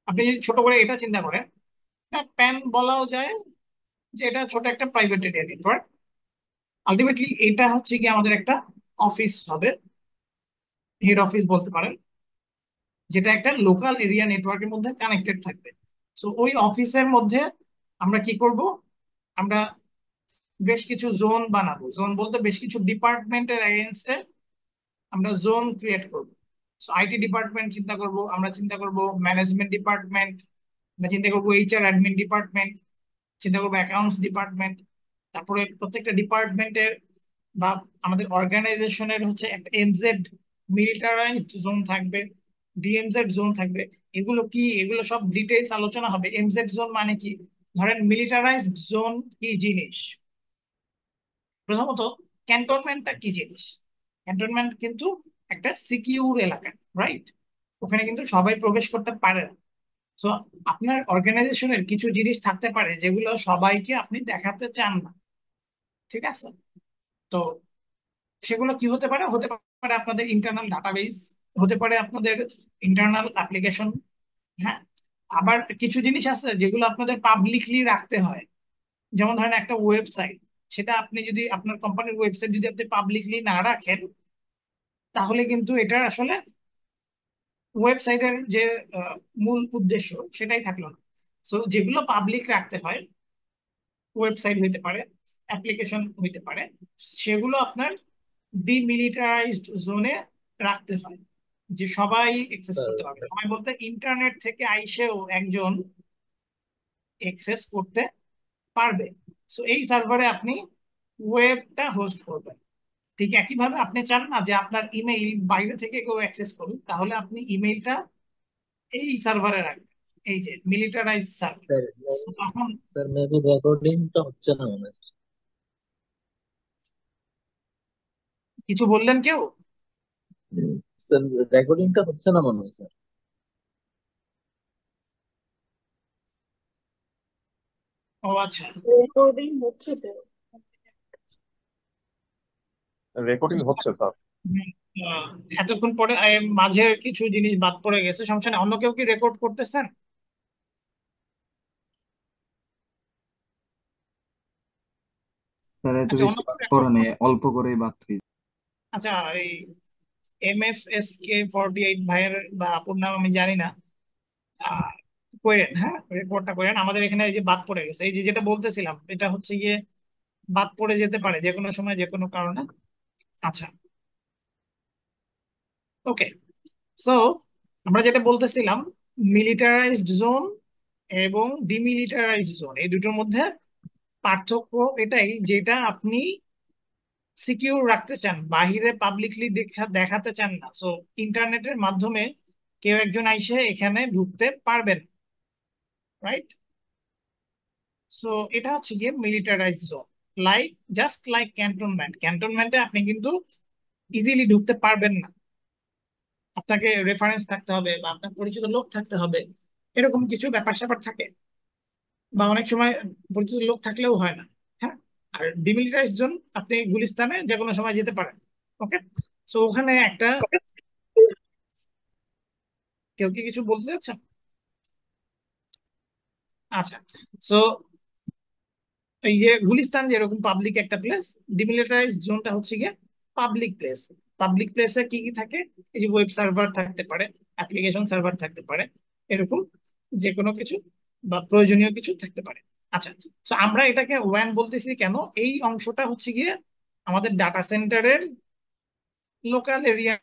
আপনি যদি ছোট করে এটা চিন্তা করেন, প্যান বলাও যায় যে এটা ছোট একটা প্রাইভেট এরিয়া নেটওয়ার্ক। আলটিমেটলি এটা হচ্ছে কি আমাদের একটা অফিস হবে, হেড অফিস বলতে পারেন, যেটা একটা লোকাল এরিয়া নেটওয়ার্কের মধ্যে কানেক্টেড থাকবে। সো ওই অফিসের মধ্যে আমরা কি করব? আমরা বেশ কিছু জোন বানাবো। জোন বলতে বেশ কিছু ডিপার্টমেন্টের এগেনস্টে আমরা জোন ক্রিয়েট করব। সো আইটি ডিপার্টমেন্ট চিন্তা করব, আমরা চিন্তা করব ম্যানেজমেন্ট ডিপার্টমেন্ট, আমরা চিন্তা করব এইচআর অ্যাডমিন ডিপার্টমেন্ট, চিন্তা করবো অ্যাকাউন্টস ডিপার্টমেন্ট। তারপরে প্রত্যেকটা ডিপার্টমেন্টের বা আমাদের অর্গানাইজেশনের হচ্ছে একটা এমজেড মিলিটারাইজড জোন থাকবে, ডিএমজেড জোন থাকবে। এগুলো কি, এগুলো সব ডিটেইলস আলোচনা হবে। এমজেড জোন মানে কি? ধরেন মিলিটারাইজড জোন কি জিনিস? প্রথমত, ক্যান্টনমেন্টটা কি জিনিস? ক্যান্টনমেন্ট কিন্তু একটা সিকিউর এলাকা, রাইট? ওখানে কিন্তু সবাই প্রবেশ করতে পারে না। তো আপনার অর্গানাইজেশনের কিছু জিনিস থাকতে পারে যেগুলো সবাইকে আপনি দেখাতে চান না, ঠিক আছে? তো সেগুলো কি হতে পারে? হতে পারে আপনাদের ইন্টারনাল ডাটাবেস, হতে পারে আপনাদের ইন্টারনাল অ্যাপ্লিকেশন। হ্যাঁ, আবার কিছু জিনিস আছে যেগুলো আপনাদের পাবলিকলি রাখতে হয়। যেমন ধরেন একটা ওয়েবসাইট, সেটা আপনি যদি আপনার কোম্পানির ওয়েবসাইট যদি আপনি পাবলিকলি না রাখেন, তাহলে কিন্তু এটা আসলে ওয়েবসাইটের যে মূল উদ্দেশ্য সেটাই থাকলো না। সো যেগুলো পাবলিক রাখতে হয়, ওয়েবসাইট হইতে পারে, অ্যাপ্লিকেশন হইতে পারে, সেগুলো আপনার ডিমিলিটারাইজড জোনে রাখতে হয়, যে সবাই এক্সেস করতে পারবে। সবাই বলতে ইন্টারনেট থেকে আইসেও একজন এক্সেস করতে পারবে। সো এই সার্ভারে আপনি ওয়েবটা হোস্ট করবেন। ঠিক একইভাবে আপনি চান না যে আপনার ইমেইল বাইরে থেকে কেউ অ্যাক্সেস করুক, তাহলে আপনি ইমেইলটা এই সার্ভারে রাখবেন। এই যে মিলিটারাইজ সার্ভার। স্যার তখন স্যার মেবি রেকর্ডিংটা হচ্ছে না মনে হয় স্যার। কিছু বললেন কেউ? স্যার রেকর্ডিংটা হচ্ছে না মনে হয় স্যার। ও আচ্ছা। রেকর্ডিং হচ্ছে তো। রেকর্ডিং হচ্ছে স্যার। হুম, আহ, এতক্ষণ পরে মাঝে কিছু জিনিস বাদ পড়ে গেছে, সমস্যা নেই। অন্য কেউ কি রেকর্ড করতেছেন? স্যার এত আচ্ছা, অন্য বেশি কেউ বাদ রেকর্ড? পড়ে নেই, অল্প করেই বাদ হয়েছে। আচ্ছা, এই MFSK 48 ভাইয়ের বা আপুর নাম আমি জানি না, আহ, করেন, হ্যাঁ রেকর্ডটা করেন। আমাদের এখানে এই যে বাদ পড়ে গেছে, এই যে যেটা বলতেছিলাম, এটা হচ্ছে গিয়ে বাদ পড়ে যেতে পারে যে কোনো সময় যে কোনো কারণে। আচ্ছা, ওকে। সো আমরা যেটা বলতেছিলাম, মিলিটারাইজড জোন এবং ডিমিলিটারাইজড জোন, এই দুটোর মধ্যে পার্থক্য এটাই, যেটা আপনি সিকিউর রাখতে চান, বাহিরে পাবলিকলি দেখাতে চান না। সো ইন্টারনেটের মাধ্যমে কেউ একজন আইসে এখানে ঢুকতে পারবে না, রাইট? সো এটা হচ্ছে গিয়ে militarise zone. Like, just like cantonment. ক্যান্টনমেন্টে আপনি কিন্তু ইজিলি ঢুকতে পারবেন না, আপনাকে রেফারেন্স থাকতে হবে বা আপনার পরিচিত লোক থাকতে হবে, এরকম কিছু ব্যাপার স্যাপার থাকে। বা অনেক সময় পরিচিত লোক থাকলেও হয় না। হ্যাঁ। আর ডিমিলিটারাইজ জোন, আপনি গুলিস্তানে যে কোনো সময় যেতে পারেন। ওকে। সো ওখানে একটা, কেউ কি কিছু বলতে চাচ্ছেন? আচ্ছা। সো এই যে গুলিস্তান যেরকম পাবলিক একটা প্লেস, ডিমিলিটারাইজ জোনটা হচ্ছে গিয়ে পাবলিক প্লেস। পাবলিক প্লেসে কি কি থাকে? এই যে ওয়েব সার্ভার থাকতে পারে, অ্যাপ্লিকেশন সার্ভার থাকতে পারে, এরকম যে কোনো কিছু বা প্রয়োজনীয় কিছু থাকতে পারে। আচ্ছা, তো আমরা এটাকে ওয়ান বলতেছি কেন? এই অংশটা হচ্ছে গিয়ে আমাদের ডাটা সেন্টারের লোকাল এরিয়া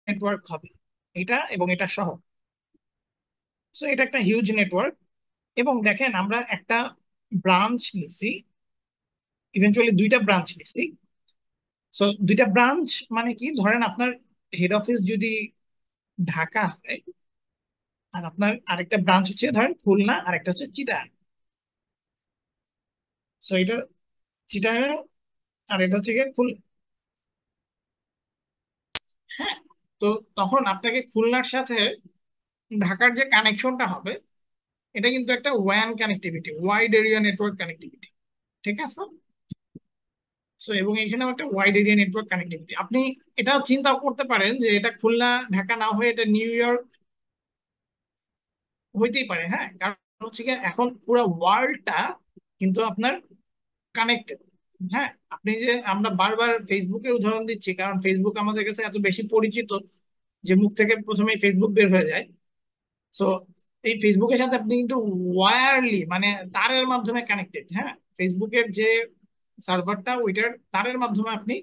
নেটওয়ার্ক হবে, এটা এবং এটা সহ। সো এটা একটা হিউজ নেটওয়ার্ক। এবং দেখেন, আমরা একটা ব্রাঞ্চ নিছি, ইভেনচুয়ালি দুইটা ব্রাঞ্চ নিছি। সো দুইটা ব্রাঞ্চ মানে কি, ধরেন আপনার হেড অফিস যদি ঢাকা হয়, আর আপনার আরেকটা ব্রাঞ্চ হচ্ছে ধরেন খুলনা, আরেকটা হচ্ছে চিটাগাং। সো এটা চিটাগাং, আর এটা হচ্ছে গিয়ে খুলনা। হ্যাঁ। তো তখন আপনাকে খুলনার সাথে ঢাকার যে কানেকশনটা হবে, এটা কিন্তু একটা one connectivity, wide area network connectivity. ঠিক আছে? সো এবং এখানেও একটা ওয়াইড এরিয়া নেটওয়ার্ক কানেক্টিভিটি। আপনি এটা চিন্তা করতে পারেন যে এটা খুলনা ঢাকা না হয়ে এটা নিউ ইয়র্ক হইতেই পারে। হ্যাঁ, কারণ হচ্ছে কি, এখন পুরো ওয়ার্ল্ডটা কিন্তু আপনার কানেক্টেড। হ্যাঁ, আপনি যে, আমরা বারবার ফেসবুকের উদাহরণ দিচ্ছি, কারণ ফেসবুক আমাদের কাছে এত বেশি পরিচিত যে মুখ থেকে প্রথমে ফেসবুক বের হয়ে যায়। সো এই ফেসবুকের সাথে আপনি কিন্তু ওয়্যারলি, মানে তারের মাধ্যমে কানেক্টেড। হ্যাঁ, ফেসবুকের যে সার্ভারটা, ওইটার তারের মাধ্যমে আপনি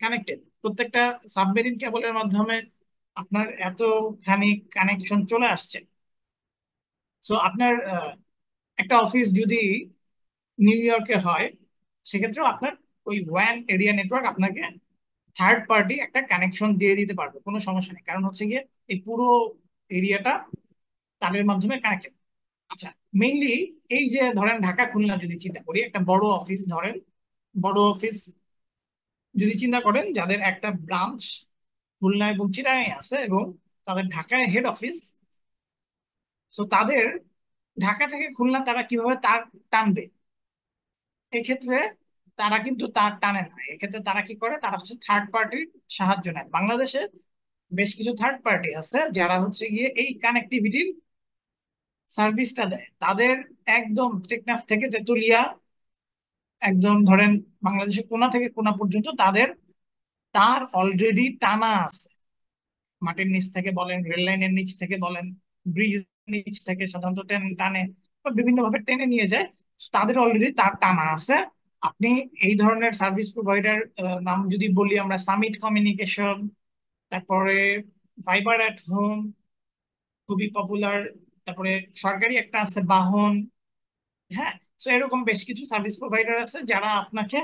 কানেক্টেড। প্রত্যেকটা সাবমেরিন কেবলের মাধ্যমে আপনার এতখানি কানেকশন চলে আসছে। সো আপনার একটা অফিস যদি নিউ ইয়র্কে হয়, সেক্ষেত্রেও আপনার ওই ওয়ান এরিয়া নেটওয়ার্ক আপনাকে থার্ড পার্টি একটা কানেকশন দিয়ে দিতে পারবে, কোনো সমস্যা নেই। কারণ হচ্ছে গিয়ে এই পুরো এরিয়াটা তারের মাধ্যমে কানেক্টেড। আচ্ছা, মেইনলি এই যে ধরেন ঢাকা খুলনা যদি চিন্তা করি, একটা বড় অফিস ধরেন, বড় অফিস যদি চিন্তা করেন, যাদের একটা ব্রাঞ্চ খুলনা এবং চিটাগাং আছে এবং তাদের ঢাকায় হেড অফিস। সো তাদের ঢাকা থেকে খুলনা তারা কিভাবে তার টানবে? এক্ষেত্রে তারা কিন্তু তার টানে না। এক্ষেত্রে তারা কি করে? তারা হচ্ছে থার্ড পার্টির সাহায্য নেয়। বাংলাদেশে বেশ কিছু থার্ড পার্টি আছে যারা হচ্ছে গিয়ে এই কানেক্টিভিটির সার্ভিসটা দেয়। তাদের একদম টেকনাফ থেকে তেতুলিয়া, একদম ধরেন বাংলাদেশের কোনা থেকে কোনা পর্যন্ত তাদের তার অলরেডি টানা আছে। মাটির নিচ থেকে বলেন, রেল লাইনের নিচ থেকে বলেন, ব্রিজ নিচ থেকে সাধারণত টানে বা বিভিন্ন ভাবে টেনে নিয়ে যায়। তাদের অলরেডি তার টানা আছে। আপনি এই ধরনের সার্ভিস প্রোভাইডার নাম যদি বলি, আমরা সামিট কমিউনিকেশন, তারপরে ফাইবার অ্যাট হোম, খুবই পপুলার। তারপরে সরকারি একটা আছে বাহন। হ্যাঁ। তো এরকম বেশ কিছু সার্ভিস প্রোভাইডার আছে যারা আপনাকে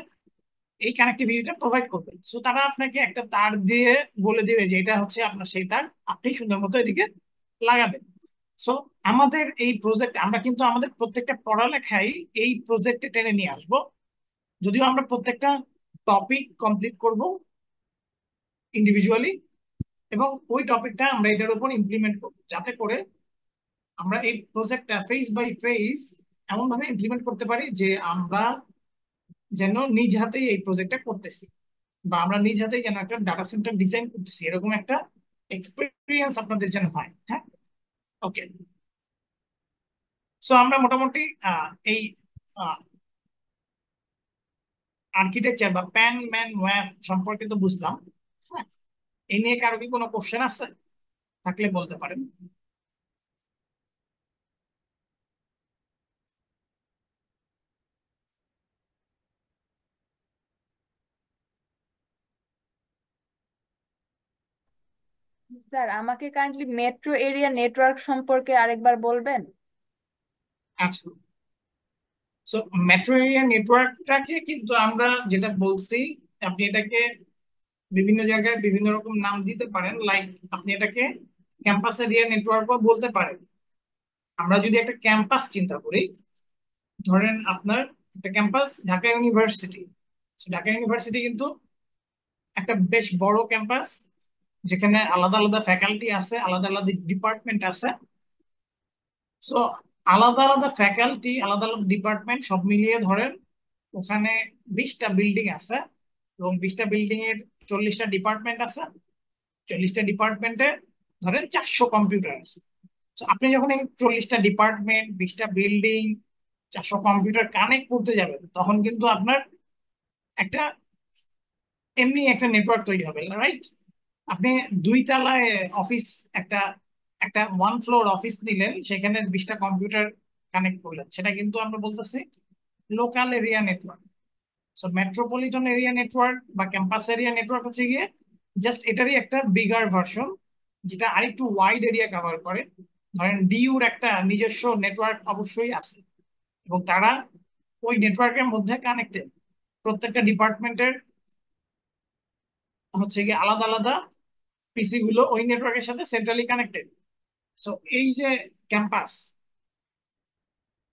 এই কানেক্টিভিটিটা প্রোভাইড করবে। সো তারা আপনাকে একটা তার দিয়ে বলে দিবে যে এটা হচ্ছে আপনার সেই তার, আপনি সুন্দর মতো এদিকে লাগাবেন। সো আমাদের এই প্রজেক্ট আমরা কিন্তু আমাদের প্রত্যেকটা পড়ালেখাই এই প্রজেক্টে টেনে নিয়ে আসব, যদিও আমরা প্রত্যেকটা টপিক কমপ্লিট করব ইন্ডিভিজুয়ালি, এবং ওই টপিকটা আমরা এটার উপর ইমপ্লিমেন্ট করব, যাতে করে আমরা এই প্রজেক্টটা ফেজ বাই ফেজ এমন ভাবে ইমপ্লিমেন্ট করতে পারি যে আমরা যেন নিজ হাতেই এই প্রজেক্টটা করতেছি, বা আমরা নিজ হাতেই যেন একটা ডাটা সেন্টার ডিজাইন করতেছি, এরকম একটা এক্সপেরিয়েন্স আপনাদের যেন হয়। হ্যাঁ, ওকে। সো আমরা মোটামুটি এই আর্কিটেকচার বা প্যান ম্যান ওয়্যার সম্পর্কে তো বুঝলাম। হ্যাঁ, এই নিয়ে কারো কি কোনো কোশ্চেন আছে? থাকলে বলতে পারেন। স্যার, আমাকে কাইন্ডলি মেট্রো এরিয়া নেটওয়ার্ক সম্পর্কে আরেকবার বলবেন? আচ্ছা, সো মেট্রো এরিয়া নেটওয়ার্কটাকে কিন্তু আমরা যেটা বলছি, আপনি এটাকে বিভিন্ন জায়গায় বিভিন্ন রকম নাম দিতে পারেন। লাইক আপনি এটাকে ক্যাম্পাস এরিয়া নেটওয়ার্কও বলতে পারেন। আমরা যদি একটা ক্যাম্পাস চিন্তা করি, ধরেন আপনার একটা campus Dhaka university. Dhaka university কিন্তু একটা বেশ বড় ক্যাম্পাস, যেখানে আলাদা আলাদা ফ্যাকাল্টি আছে, আলাদা আলাদা ডিপার্টমেন্ট আছে। সো আলাদা আলাদা ফ্যাকাল্টি, আলাদা আলাদা ডিপার্টমেন্ট সব মিলিয়ে ধরেন ওখানে 20টা বিল্ডিং আছে, এবং 20টা বিল্ডিং এর 40টা ডিপার্টমেন্ট আছে। 40টা ডিপার্টমেন্টে ধরেন 400 কম্পিউটার আছে। তো আপনি যখন এই 40টা ডিপার্টমেন্ট, 20টা বিল্ডিং, 400 কম্পিউটার কানেক্ট করতে যাবেন, তখন কিন্তু আপনার একটা এমনি একটা নেটওয়ার্ক তৈরি হবে, রাইট? আপনি 2 তলায় অফিস, একটা একটা 1 ফ্লোর অফিস নিলেন, সেখানে 20টা কম্পিউটার কানেক্ট করলেন, সেটা কিন্তু আমরা বলতেছি local area network. So metropolitan area network বা ক্যাম্পাস এরিয়া নেটওয়ার্ক হচ্ছে গিয়ে জাস্ট এটারই একটা বিগার ভার্সন, যেটা আরেকটু ওয়াইড এরিয়া কভার করে। ধরেন ডিইউর একটা নিজস্ব নেটওয়ার্ক অবশ্যই আছে, এবং তারা ওই নেটওয়ার্কের মধ্যে কানেক্টেড। প্রত্যেকটা ডিপার্টমেন্টের হচ্ছে গিয়ে আলাদা আলাদা পিসি গুলো ওই নেটওয়ার্কের সাথে সেন্ট্রালি কানেক্টেড। সো এই যে ক্যাম্পাস,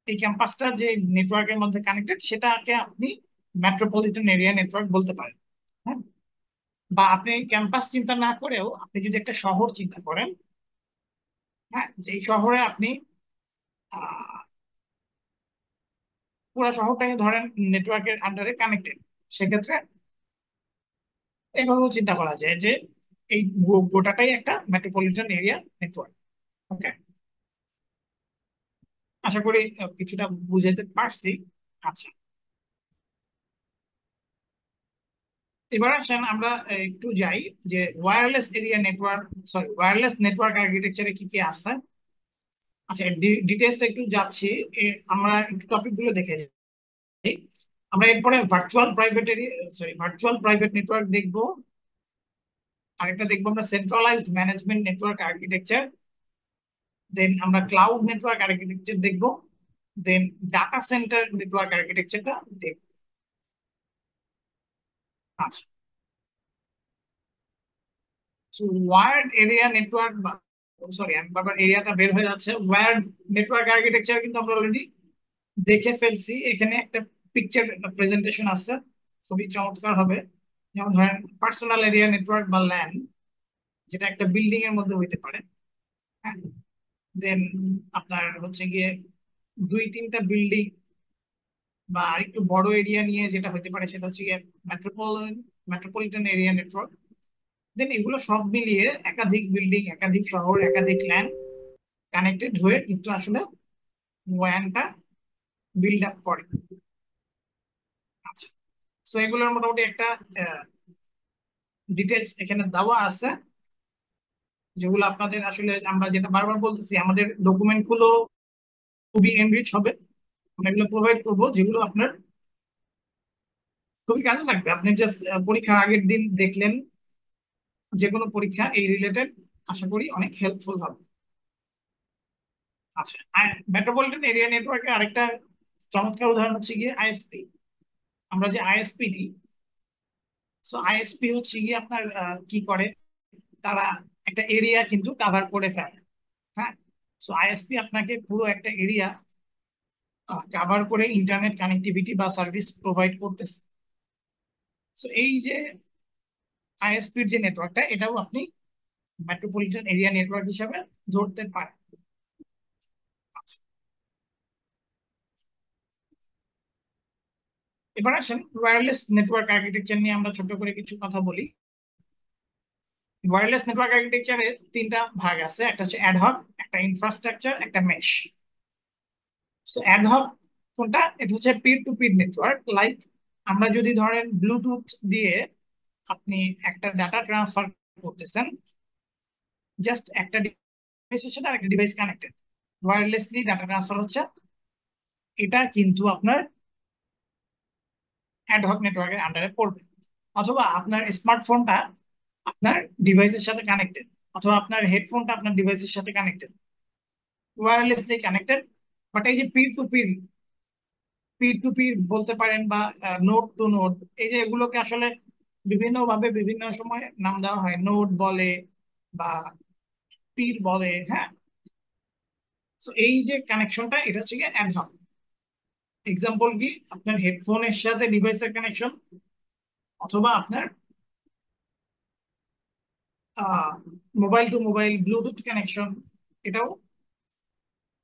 এই ক্যাম্পাসটা যে নেটওয়ার্কের মধ্যে কানেক্টেড, সেটাকে আপনি মেট্রোপলিটন এরিয়া নেটওয়ার্ক বলতে পারেন। হ্যাঁ, বা আপনি ক্যাম্পাস চিন্তা না করেও আপনি যদি একটা শহর চিন্তা করেন, হ্যাঁ, যে এই শহরে আপনি আহ পুরো শহরটাকে ধরেন নেটওয়ার্কের আন্ডারে কানেক্টেড, সেক্ষেত্রে এইভাবেও চিন্তা করা যায় যে এই গোটাটাই একটা মেট্রোপলিটন এরিয়া নেটওয়ার্ক। ওকে, আশা করি কিছুটা বুঝাইতে পারছি। আচ্ছা, এবার আসেন আমরা একটু যাই যে wireless area network, sorry wireless network আর্কিটেকচারে কি কি আছে। আচ্ছা, ডিটেলসটা একটু যাচ্ছি। আমরা একটু টপিক গুলো দেখে যাই। আমরা এরপরে virtual private area, sorry virtual private network দেখবো। আরেকটা দেখবো আমরা সেন্ট্রালাইজড ম্যানেজমেন্ট নেটওয়ার্ক আর্কিটেকচার। দেন আমরা ক্লাউড নেটওয়ার্ক আর্কিটেকচার দেখবো। দেন ডাটা সেন্টার নেটওয়ার্ক আর্কিটেকচারটা দেখবো। আচ্ছা, ওয়ার্ড এরিয়া নেটওয়ার্ক বা, সরি আমি বারবার এরিয়াটা বের হয়ে যাচ্ছে। ওয়ার্ড নেটওয়ার্ক আর্কিটেকচার কিন্তু আমরা অলরেডি দেখে ফেলছি। এখানে একটা পিকচার প্রেজেন্টেশন আছে, খুবই চমৎকার হবে। যেমন ধরেন পার্সোনাল এরিয়া নেটওয়ার্ক বা ল্যান, যেটা একটা বিল্ডিং এর মধ্যে হইতে পারে। হ্যাঁ, দেন আপনার হচ্ছে গিয়ে 2-3টা বিল্ডিং বা আরেকটু বড় এরিয়া নিয়ে যেটা হতে পারে, সেটা হচ্ছে গিয়ে মেট্রোপলিটন এরিয়া নেটওয়ার্ক। দেন এগুলো সব মিলিয়ে একাধিক বিল্ডিং, একাধিক শহর, একাধিক ল্যান কানেক্টেড হয়ে কিন্তু আসলে ওয়ানটা বিল্ড আপ করে। আচ্ছা, সো এগুলোর মোটামুটি একটা ডিটেলস এখানে দেওয়া আছে, যেগুলো আপনাদের আসলে আমরা যেটা বারবার বলতেছি, আমাদের ডকুমেন্ট গুলো খুবই এনরিচ হবে। আমরা এগুলো প্রোভাইড করবো, যেগুলো আপনার খুবই কাজে লাগবে। আপনি জাস্ট পরীক্ষার আগের দিন দেখলেন, যে কোনো পরীক্ষা এই রিলেটেড আশা করি অনেক হেল্পফুল হবে। আচ্ছা, মেট্রোপলিটন এরিয়া নেটওয়ার্কের আরেকটা চমৎকার উদাহরণ হচ্ছে গিয়ে আইএসপি। আমরা যে আইএসপি দিই, সো আইএসপি হচ্ছে গিয়ে আপনার কি করে, তারা একটা এরিয়া কিন্তু কাভার করে ফেলে। হ্যাঁ, সো আইএসপি আপনাকে পুরো একটা এরিয়া কভার করে ইন্টারনেট কানেক্টিভিটি বা সার্ভিস প্রোভাইড করতেছে। সো এই যে আইএসপির যে নেটওয়ার্কটা, এটাও আপনি মেট্রোপলিটন এরিয়া নেটওয়ার্ক হিসাবে ধরতে পারেন। আচ্ছা, এবার আসেন ওয়্যারলেস নেটওয়ার্ক আর্কিটেকচার নিয়ে আমরা ছোট করে কিছু কথা বলি। ওয়্যারলেস নেটওয়ার্ক আর্কিটেকচারে তিনটা ভাগ আছে, একটা হচ্ছে অ্যাডহক, একটা ইনফ্রাস্ট্রাকচার, একটা মেশ। সো অ্যাডহক কোনটা? এটা হচ্ছে পির টু পির নেটওয়ার্ক। লাইক আমরা যদি ধরেন ব্লুটুথ দিয়ে আপনি একটা ডাটা ট্রান্সফার করতেছেন, জাস্ট একটা ডিভাইসের সাথে আরেকটা device connected, wirelessly data transfer হচ্ছে, এটা কিন্তু আপনার অ্যাডহক নেটওয়ার্কের আন্ডারে পড়বে। অথবা আপনার স্মার্টফোনটা আপনার ডিভাইসের সাথে কানেক্টেড, অথবা আপনার হেডফোনটা আপনার ডিভাইসের সাথে কানেক্টেড, ওয়্যারলেসলি কানেক্টেড। বাট এই যে পির টু পির বলতে পারেন বা নোড টু নোড, এই যে এগুলোকে আসলে বিভিন্ন ভাবে বিভিন্ন সময় নাম দেওয়া হয়, নোড বলে বা পির বলে, হ্যাঁ। তো এই যে কানেকশনটা, এটা হচ্ছে কি অ্যাডহক। এক্সাম্পল কি? আপনার হেডফোনের সাথে ডিভাইসের কানেকশন, অথবা আপনার mobile to mobile Bluetooth connection, এটাও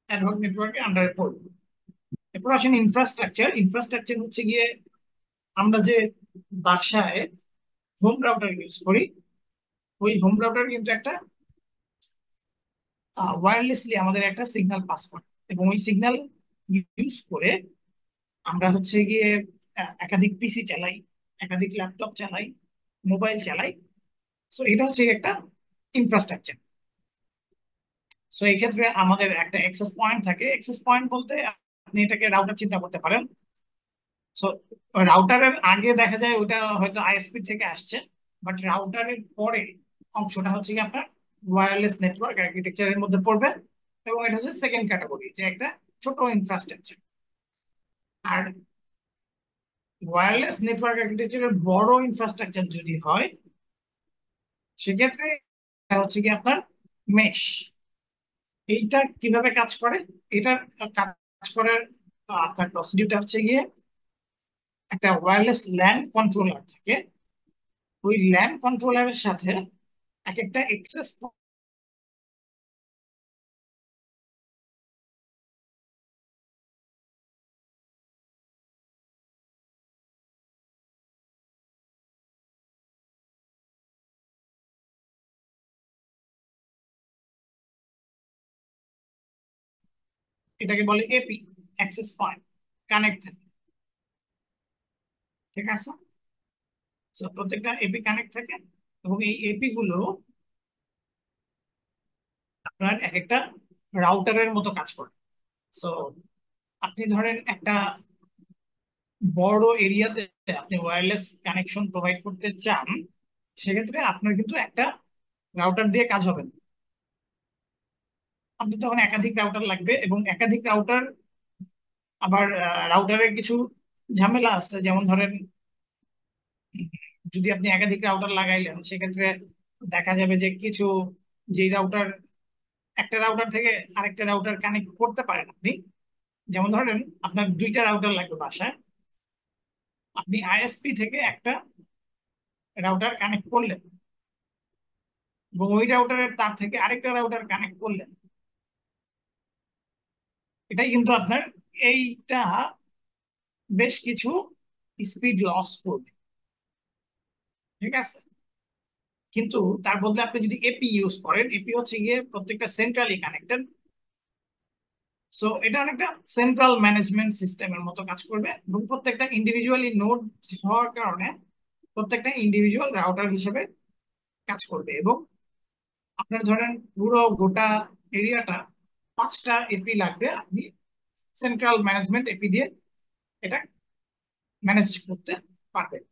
অ্যাডহক নেটওয়ার্কের আন্ডারে পড়বে। এরপর আসেন ইনফ্রাস্ট্রাকচার। ইনফ্রাস্ট্রাকচার হচ্ছে গিয়ে আমরা যে বাসায় হোম রাউটার ইউজ করি, ওই হোম রাউটার কিন্তু একটা ওয়্যারলেসলি আমাদের একটা সিগন্যাল পাস করে, এবং ওই সিগন্যাল ইউজ করে আমরা হচ্ছে গিয়ে একাধিক পিসি চালাই, একাধিক ল্যাপটপ চালাই, মোবাইল চালাই। সো এটা হচ্ছে একটা ইনফ্রাস্ট্রাকচার। সো এই ক্ষেত্রে আমাদের একটা অ্যাক্সেস পয়েন্ট থাকে। অ্যাক্সেস পয়েন্ট বলতে আপনি এটাকে রাউটার চিন্তা করতে পারেন। সো রাউটারের আগে দেখা যায় ওটা হয়তো আইএসপি থেকে আসছে, বাট রাউটারের পরে অংশটা হচ্ছে কি আপনার ওয়্যারলেস নেটওয়ার্ক আর্কিটেকচারের মধ্যে পড়বে, এবং এটা হচ্ছে সেকেন্ড ক্যাটাগরি, যে একটা ছোট ইনফ্রাস্ট্রাকচার। আর ওয়্যারলেস নেটওয়ার্ক আর্কিটেকচারের বড় ইনফ্রাস্ট্রাকচার যদি হয়, সেক্ষেত্রে এটা হচ্ছে কি আপনার মেশ। এইটা কিভাবে কাজ করে? এটার কাজ করার আপনার প্রসিডিউরটা হচ্ছে গিয়ে একটা ওয়্যারলেস ল্যান কন্ট্রোলার থাকে। ওই ল্যান কন্ট্রোলারের সাথে এক একটা এক্সেস এটাকে বলে এপি, অ্যাক্সেস পয়েন্ট, কানেক্ট থাকে, ঠিক আছে? তো প্রত্যেকটা এপি কানেক্ট থাকে, এবং এই এপি গুলো আপনার এক একটা রাউটারের মতো কাজ করে। সো আপনি ধরেন একটা বড় এরিয়াতে আপনি ওয়্যারলেস কানেকশন প্রোভাইড করতে চান, সেক্ষেত্রে আপনার কিন্তু একটা রাউটার দিয়ে কাজ হবে না, আপনি তখন একাধিক রাউটার লাগবে। এবং একাধিক রাউটার, আবার রাউটারের কিছু ঝামেলা আছে, যেমন ধরেন যদি আপনি একাধিক রাউটার লাগাইলেন, সেক্ষেত্রে দেখা যাবে যে কিছু, যে রাউটার একটা রাউটার থেকে আরেকটা রাউটার কানেক্ট করতে পারেন আপনি, যেমন ধরেন আপনার দুইটা রাউটার লাগবে বাসায়, আপনি আইএসপি থেকে একটা রাউটার কানেক্ট করলেন, এবং ওই রাউটারের তার থেকে আরেকটা রাউটার কানেক্ট করলেন, এটাই কিন্তু আপনার এইটা বেশ কিছু স্পিড লস করবে, ঠিক আছে? কিন্তু তার বদলে আপনি যদি এপি ইউজ করেন, এপি হচ্ছে গিয়ে প্রত্যেকটা সেন্ট্রালি কানেক্টেড। সো এটা অনেকটা সেন্ট্রাল ম্যানেজমেন্ট সিস্টেমের মতো কাজ করবে, এবং প্রত্যেকটা ইন্ডিভিজুয়ালি নোড হওয়ার কারণে প্রত্যেকটা ইন্ডিভিজুয়াল রাউটার হিসেবে কাজ করবে। এবং আপনার ধরেন পুরো গোটা এরিয়াটা 5টা এপি লাগবে, আপনি সেন্ট্রাল ম্যানেজমেন্ট এপি দিয়ে এটা ম্যানেজ করতে পারবেন।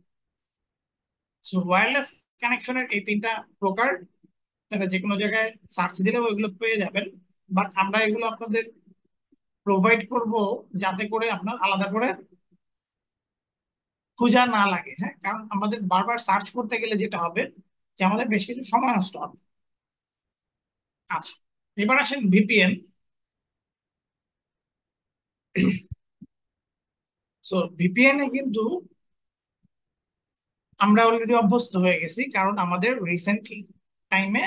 সো ওয়্যারলেস কানেকশনের এই তিনটা প্রকার, তারা যে কোনো জায়গায় সার্চ দিলেও এগুলো পেয়ে যাবেন। বাট আমরা এগুলো আপনাদের প্রোভাইড করব যাতে করে আপনার আলাদা করে খোঁজা না লাগে, হ্যাঁ। কারণ আমাদের বারবার সার্চ করতে গেলে যেটা হবে যে আমাদের বেশ কিছু সময় নষ্ট হবে। আচ্ছা, এবার আসেন ভিপিএন। সো ভিপিএন এ কিন্তু আমরা অলরেডি অভ্যস্ত হয়ে গেছি, কারণ আমাদের রিসেন্ট টাইমে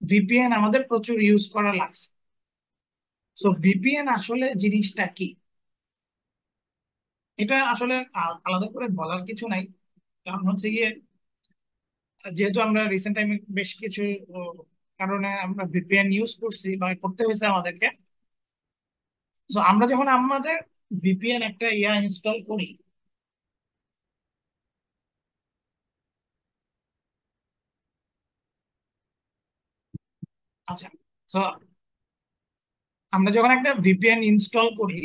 ভিপিএন আমাদের প্রচুর ইউজ করা লাগছে। সো ভিপিএন আসলে জিনিসটা কি, এটা আসলে আলাদা করে বলার কিছু নাই। কারণ হচ্ছে গিয়ে, যেহেতু আমরা রিসেন্ট টাইমে বেশ কিছু কারণে আমরা ভিপিএন ইউজ করছি বা করতে হয়েছে আমাদেরকে। তো আমরা যখন আমাদের ভিপিএন একটা ইনস্টল করি, আচ্ছা, তো আমরা যখন একটা ভিপিএন ইনস্টল করি,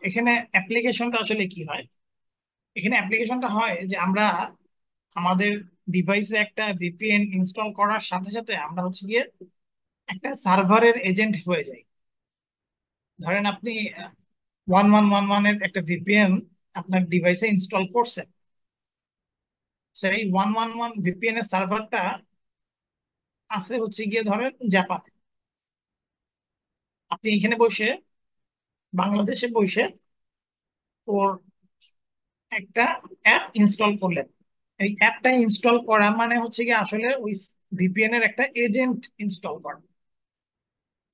এখানে অ্যাপ্লিকেশনটা আসলে কি হয়? এখানে অ্যাপ্লিকেশনটা হয় যে আমরা আমাদের ডিভাইসে একটা ভিপিএন ইনস্টল করার সাথে সাথে আমরা হচ্ছে গিয়ে একটা সার্ভারের এজেন্ট হয়ে যাই। ধরেন আপনি 1111 এর একটা ভিপিএন আপনার ডিভাইসে ইনস্টল করছেন। সেই 111 ভিপিএন এর সার্ভারটা আছে হচ্ছে গিয়ে ধরেন জাপানে। আপনি এখানে বসে, বাংলাদেশে বসে ওর একটা অ্যাপ ইনস্টল করলেন। এই অ্যাপটা ইনস্টল করা মানে হচ্ছে গিয়ে আসলে ওই ভিপিএন এর একটা এজেন্ট ইনস্টল করা।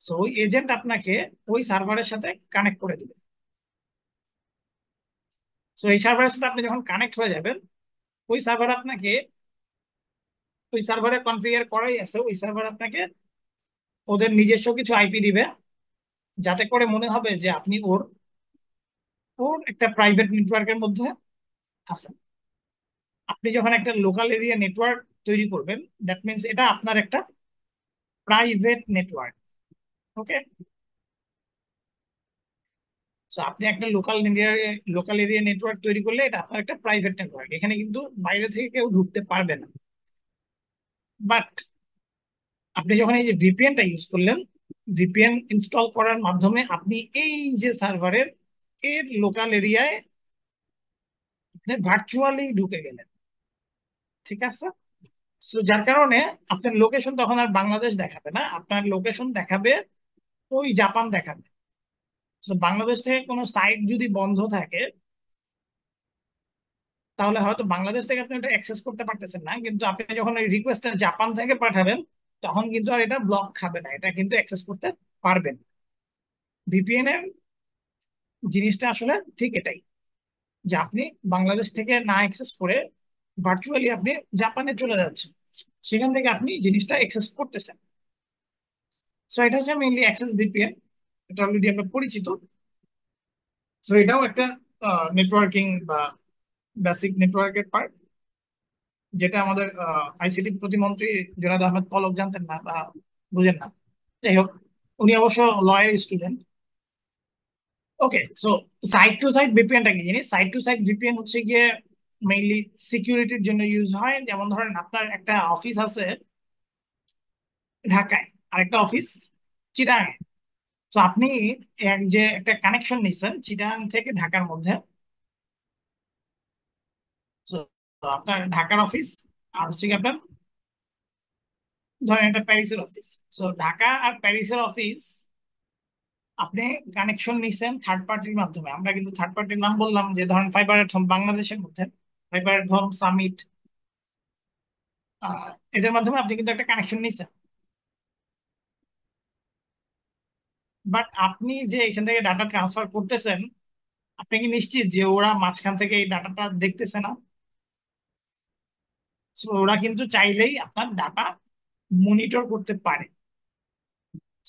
সো ওই এজেন্ট আপনাকে ওই সার্ভারের সাথে কানেক্ট করে দিবে। সো এই সার্ভারের সাথে আপনি যখন কানেক্ট হয়ে যাবেন, ওই সার্ভার আপনাকে, ওই সার্ভারে কনফিগার করাই আছে, ওই সার্ভার আপনাকে ওদের নিজস্ব কিছু আইপি দিবে, যাতে করে মনে হবে যে আপনি ওর ওর একটা প্রাইভেট নেটওয়ার্কের মধ্যে আছেন। আপনি যখন একটা লোকাল এরিয়া নেটওয়ার্ক তৈরি করবেন, দ্যাট মিনস এটা আপনার একটা প্রাইভেট নেটওয়ার্ক। ওকে, তো আপনি একটা লোকাল এরিয়া নেটওয়ার্ক তৈরি করলে এটা আপনার একটা প্রাইভেট নেটওয়ার্ক, এখানে কিন্তু বাইরে থেকে কেউ ঢুকতে পারবে না। বাট আপনি যখন এই যে ভিপিএনটা ইউজ করলেন, ভিপিএন ইনস্টল করার মাধ্যমে আপনি এই যে সার্ভারের এর লোকাল এরিয়ায় আপনি ভার্চুয়ালি ঢুকে গেলেন। ঠিক আছে, সো যার কারণে আপনার লোকেশন তখন আর বাংলাদেশ দেখাবে না, আপনার লোকেশন দেখাবে ওই জাপান দেখাবে। তো বাংলাদেশ থেকে কোনো সাইট যদি বন্ধ থাকে, তাহলে হয়তো বাংলাদেশ থেকে আপনি ওটা অ্যাক্সেস করতে পারতেছেন না, কিন্তু আপনি যখন ওই রিকোয়েস্টটা জাপান থেকে পাঠাবেন, তখন কিন্তু আর এটা ব্লক খাবে না, এটা কিন্তু অ্যাক্সেস করতে পারবেন। ভিপিএন এর জিনিসটা আসলে ঠিক এটাই, যে আপনি বাংলাদেশ থেকে না অ্যাক্সেস করে ভার্চুয়ালি আপনি জাপানে চলে যাচ্ছেন, সেখান থেকে আপনি জিনিসটা অ্যাক্সেস করতেছেন। সো এটা হচ্ছে মেইনলি অ্যাক্সেস ভিপিএন, এটা অলরেডি আমরা পরিচিত। সো এটাও একটা নেটওয়ার্কিং বা বেসিক নেটওয়ার্কের পার্ট, যেটা আমাদের আইসিটি প্রতিমন্ত্রী জুনায়েদ আহমেদ পলক জানতেন না বা বুঝেন না। যাই হোক, উনি অবশ্য লয়ের স্টুডেন্ট। ওকে, সো সাইট টু সাইট ভিপিএনটা কি জিনিস? সাইট টু সাইট ভিপিএন হচ্ছে গিয়ে মেইনলি সিকিউরিটির জন্য ইউজ হয়। যেমন ধরেন আপনার একটা অফিস আছে ঢাকায়, আরেকটা অফিস চিটাগাং। তো আপনি যে একটা কানেকশন নিচ্ছেন চিটাগাং থেকে ঢাকার মধ্যে, তো আপনার ঢাকার অফিস আর হচ্ছে কি আপনার ধরেন এটা প্যারিসের অফিস। সো ঢাকা আর প্যারিসের অফিস আপনি কানেকশন নিচ্ছেন থার্ড পার্টির মাধ্যমে। আমরা কিন্তু থার্ড পার্টির নাম বললাম, যে ধরেন ফাইবার এট হোম বাংলাদেশের মধ্যে, ফাইবার এট হোম, সামিট, এদের মাধ্যমে আপনি কিন্তু একটা কানেকশন নিচ্ছেন। বাট আপনি যে এখান থেকে ডাটা ট্রান্সফার করতেছেন, আপনি কি নিশ্চিত যে ওরা মাঝখান থেকে এই ডাটাটা দেখতেছে না? So, ওরা কিন্তু চাইলেই আপনার ডাটা মনিটর করতে পারে।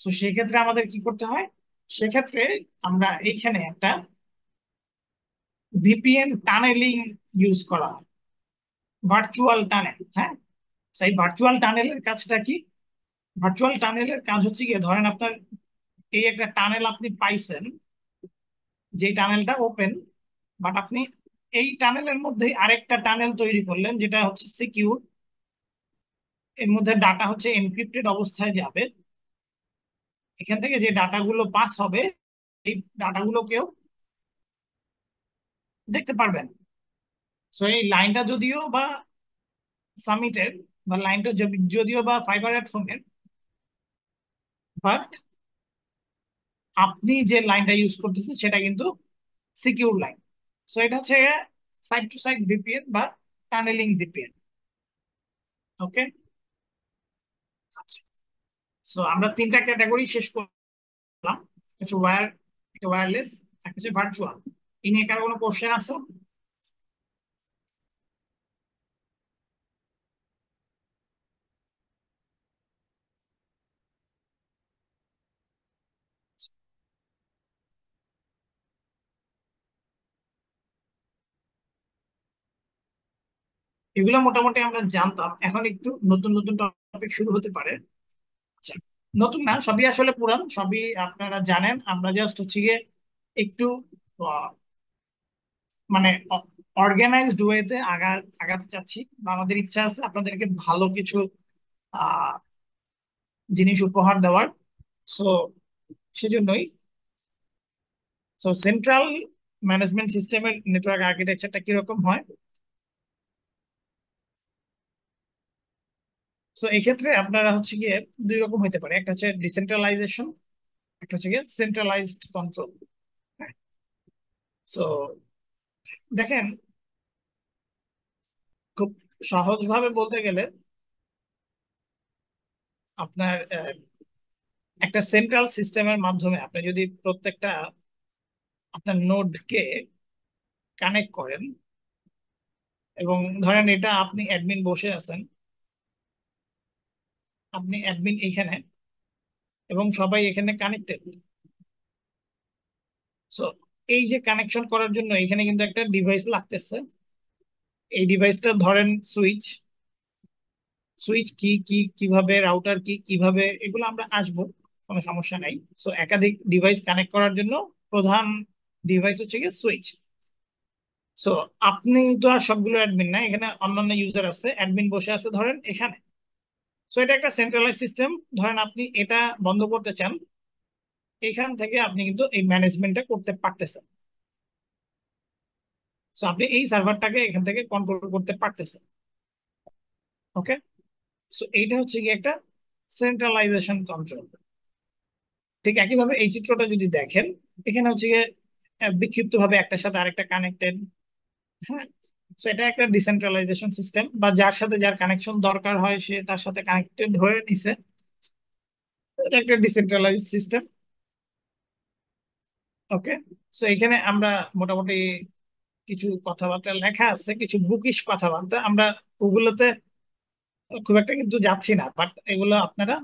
তো সেক্ষেত্রে আমাদের কি করতে হয়? সেক্ষেত্রে আমরা এইখানে একটা ভিপিএন টানেলিং ইউজ করা হয়, ভার্চুয়াল টানেল। হ্যাঁ, সেই ভার্চুয়াল টানেলের কাজটা কি? ভার্চুয়াল টানেলের কাজ হচ্ছে গিয়ে, ধরেন আপনার এই একটা টানেল আপনি পাইছেন, যে টানেলটা ওপেন, বাট আপনি এই টানেলের মধ্যে আরেকটা টানেল তৈরি করলেন যেটা হচ্ছে সিকিউর। এর মধ্যে ডাটা হচ্ছে এনক্রিপ্টেড অবস্থায় যাবে, এখান থেকে যে ডাটাগুলো পাস হবে এই ডাটাগুলো কেউ দেখতে পারবেন। সো এই লাইনটা যদিও বা সামিটের, বা লাইনটা যদিও বা ফাইবার এট হোমের, বাট আপনি যে লাইনটা ইউজ করতেছেন সেটা কিন্তু সিকিউর লাইন। সো এটা হচ্ছে সাইড টু সাইড ভিপিএন বা টানেলিং ভিপিএন। ওকে, আচ্ছা। সো আমরা তিনটা ক্যাটাগরি শেষ করলাম, কিছু ওয়্যার, একটা ওয়্যারলেস, একটা হচ্ছে ভার্চুয়াল। এই নিয়ে কারো কোনো কোশ্চেন আছে? এগুলো মোটামুটি আমরা জানতাম, এখন একটু নতুন নতুন টপিক শুরু হতে পারে। আচ্ছা, নতুন না, সবই আসলে পুরান, সবই আপনারা জানেন। আমরা জাস্ট হচ্ছে গিয়ে একটু আহ, মানে অর্গানাইজড ওয়েতে আগাতে চাচ্ছি, বা আমাদের ইচ্ছা আছে আপনাদেরকে ভালো কিছু আহ জিনিস উপহার দেওয়ার। সো সেজন্যই, সো সেন্ট্রাল ম্যানেজমেন্ট সিস্টেমের নেটওয়ার্ক আর্কিটেকচারটা কিরকম হয়। সো এক্ষেত্রে আপনারা হচ্ছে গিয়ে দুই রকম হতে পারে, একটা হচ্ছে ডিসেন্ট্রালাইজেশন, একটা হচ্ছে গিয়ে সেন্ট্রালাইজড কন্ট্রোল। সো দেখেন, খুব সহজভাবে বলতে গেলে আপনার একটা সেন্ট্রাল সিস্টেমের মাধ্যমে আপনি যদি প্রত্যেকটা আপনার নোডকে কানেক্ট করেন, এবং ধরেন এটা আপনি অ্যাডমিন বসে আছেন, আপনি অ্যাডমিন এইখানে, এবং সবাই এখানে কানেক্টেড। সো এই যে কানেকশন করার জন্য এখানে কিন্তু একটা ডিভাইস লাগতেছে। এই ডিভাইসটা ধরেন সুইচ, সুইচ কি কি কিভাবে, রাউটার কি কিভাবে, এগুলো আমরা আসবো, কোনো সমস্যা নাই। সো একাধিক ডিভাইস কানেক্ট করার জন্য প্রধান ডিভাইস হচ্ছে গিয়ে সুইচ। সো আপনি তো আর সবগুলো অ্যাডমিন না, এখানে অন্যান্য ইউজার আছে, অ্যাডমিন বসে আছে ধরেন এখানে। সো এটা একটা সেন্ট্রালাইজ সিস্টেম। ধরেন আপনি এটা বন্ধ করতে চান, এখান থেকে আপনি কিন্তু এই ম্যানেজমেন্টটা করতে পারতেছেন। সো আপনি এই সার্ভারটাকে এখান থেকে কন্ট্রোল করতে পারতেছেন। ওকে, সো এইটা হচ্ছে কি একটা সেন্ট্রালাইজেশন কন্ট্রোল। ঠিক একইভাবে এই চিত্রটা যদি দেখেন, এখানে হচ্ছে গিয়ে বিক্ষিপ্ত ভাবে একটার সাথে আরেকটা কানেক্টেড। হ্যাঁ, তো এটা একটা ডিসেন্ট্রালাইজেশন সিস্টেম, বা যার সাথে যার কানেকশন দরকার হয় সে তার সাথে কানেক্টেড হয়ে নিছে। এটা একটা ডিসেন্ট্রালাইজ সিস্টেম। ওকে, সো এখানে আমরা মোটামুটি কিছু কথাবার্তা লেখা আছে, কিছু বুকিশ কথাবার্তা, আমরা ওগুলোতে খুব একটা কিন্তু যাচ্ছি না, বাট এগুলো আপনারা,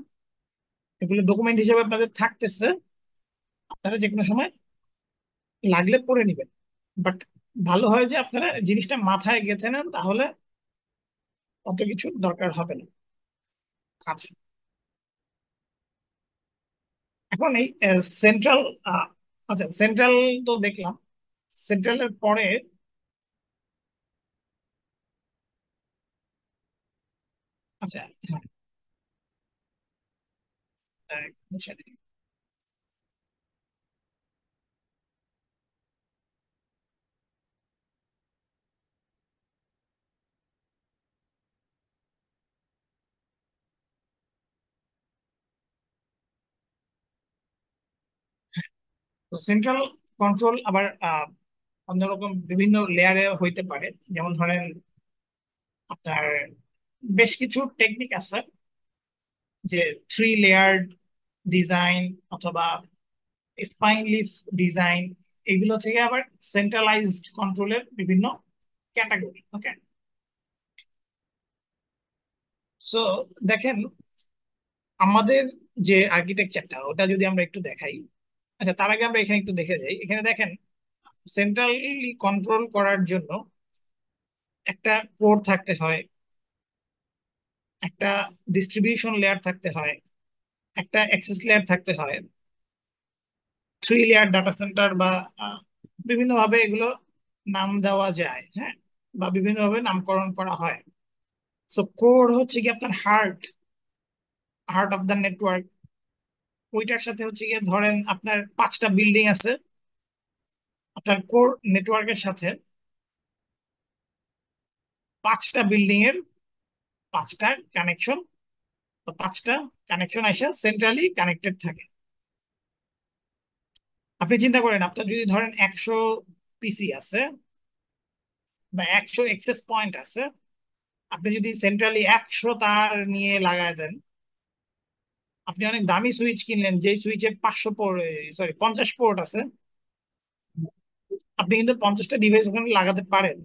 এগুলো ডকুমেন্ট হিসেবে আপনাদের থাকতেছে, আপনারা যে কোনো সময় লাগলে পড়ে নিবেন। বাট ভালো হয় যে আপনারা জিনিসটা মাথায় গেঁথে নেন, তাহলে অত কিছু দরকার হবে না। আচ্ছা, এখন এই সেন্ট্রাল, আচ্ছা সেন্ট্রাল তো দেখলাম, সেন্ট্রালের পরে আচ্ছা, হ্যাঁ, মুছে দিই। তো সেন্ট্রাল কন্ট্রোল আবার অন্যরকম বিভিন্ন লেয়ারে হইতে পারে। যেমন ধরেন আপনার বেশ কিছু টেকনিক আছে, যে থ্রি লেয়ার্ড ডিজাইন অথবা স্পাইন লিফ ডিজাইন, এগুলো থেকে আবার সেন্ট্রালাইজড কন্ট্রোলের বিভিন্ন ক্যাটাগরি। ওকে, সো দেখেন আমাদের যে আর্কিটেকচারটা, ওটা যদি আমরা একটু দেখাই। আচ্ছা, তার আগে আমরা এখানে একটু দেখে যাই। এখানে দেখেন, সেন্ট্রালি কন্ট্রোল করার জন্য একটা কোর থাকতে হয়, একটা ডিস্ট্রিবিউশন লেয়ার থাকতে হয়, একটা অ্যাক্সেস লেয়ার থাকতে হয়, থ্রি লেয়ার ডাটা সেন্টার, বা বিভিন্ন ভাবে এগুলো নাম দেওয়া যায়। হ্যাঁ, বা বিভিন্ন ভাবে নামকরণ করা হয়। সো কোর হচ্ছে কি আপনার heart, heart of the network. ওইটার সাথে হচ্ছে গিয়ে ধরেন আপনার 5টা বিল্ডিং আছে, আপনার কোর নেটওয়ার্কের সাথে 5টা বিল্ডিং এর 5টা কানেকশন, বা 5টা কানেকশন আসা সেন্ট্রালি কানেক্টেড থাকে। আপনি চিন্তা করেন আপনার যদি ধরেন 100 পিসি আছে বা 100 এক্সেস পয়েন্ট আছে, আপনি যদি সেন্ট্রালি 100 তার নিয়ে লাগায় দেন, আপনি অনেক দামি সুইচ কিনলেন যেই সুইচে 500 পোর্ট, সরি 50 পোর্ট আছে, আপনি কিন্তু 50টা ডিভাইস ওখানে লাগাতে পারেন।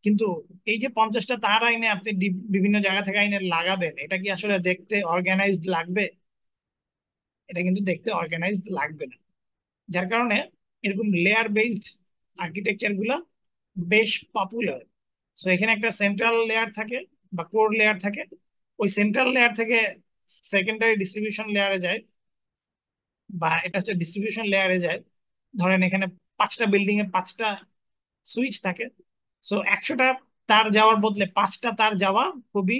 কিন্তু এই যে 50টা তার আইনে আপনি বিভিন্ন জায়গা থেকে আইনে লাগাবেন, এটা কি আসলে দেখতে অর্গানাইজড লাগবে? এটা কিন্তু দেখতে অর্গানাইজড লাগবে না। যার কারণে এরকম লেয়ার বেসড আর্কিটেকচার গুলা বেশ পপুলার। সো এখানে একটা সেন্ট্রাল লেয়ার থাকে বা কোর লেয়ার থাকে, ওই সেন্ট্রাল লেয়ার থেকে সেকেন্ডারি ডিস্ট্রিবিউশন লেয়ারে যায়, বা এটা হচ্ছে ডিস্ট্রিবিউশন লেয়ারে যায়। ধরেন এখানে 5টা বিল্ডিং এ 5টা সুইচ থাকে, সো 100টা তার যাওয়ার বদলে 5টা তার যাওয়া খুবই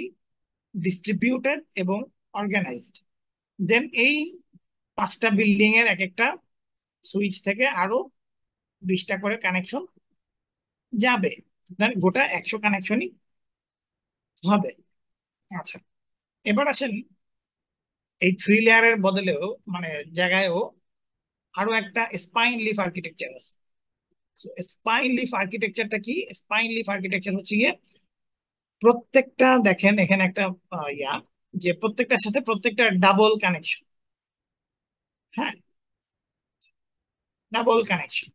ডিস্ট্রিবিউটেড এবং অর্গানাইজড। দেন এই 5টা বিল্ডিং এর এক একটা সুইচ থেকে আরো 20টা করে কানেকশন যাবে, আপনার গোটা 100 কানেকশনই হবে। আচ্ছা, এবার আসেন এই 3 লেয়ারের বদলেও মানে জায়গায়ও আরো একটা স্পাইন লিফ আর্কিটেকচার আছে। স্পাইন লিফ আর্কিটেকচারটা কি? স্পাইন লিফ আর্কিটেকচার হচ্ছে গিয়ে প্রত্যেকটা, দেখেন এখানে একটা যে প্রত্যেকটার সাথে প্রত্যেকটা ডাবল কানেকশন। হ্যাঁ, ডাবল কানেকশন,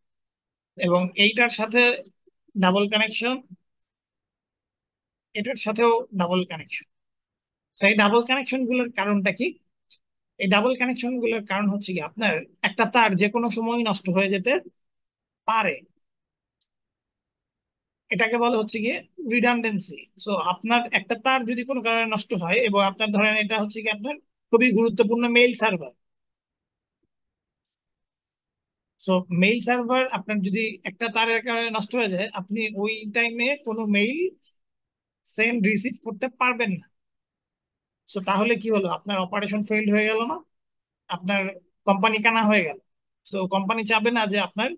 এবং এইটার সাথে ডাবল কানেকশন, এটার সাথেও ডাবল কানেকশন। এই ডাবল কানেকশন গুলোর কারণটা কি? এই ডাবল কানেকশন গুলোর কারণ হচ্ছে কি আপনার একটা তার যে কোনো সময় নষ্ট হয়ে যেতে পারে। এটাকে বলে হচ্ছে গিয়ে রিডান্ডেন্সি। সো আপনার একটা তার যদি কোনো কারণে নষ্ট হয়, এবং আপনার ধরেন এটা হচ্ছে কি আপনার খুবই গুরুত্বপূর্ণ mail server, so mail server আপনার যদি একটা তারের কারণে নষ্ট হয়ে যায়, আপনি ওই টাইমে কোনো মেইল সেন্ড রিসিভ করতে পারবেন না। সো তাহলে কি হলো? আপনার অপারেশন ফেইল্ড হয়ে গেল না? আপনার কোম্পানি কানা হয়ে গেল। সো কোম্পানি চাবে না যে আপনার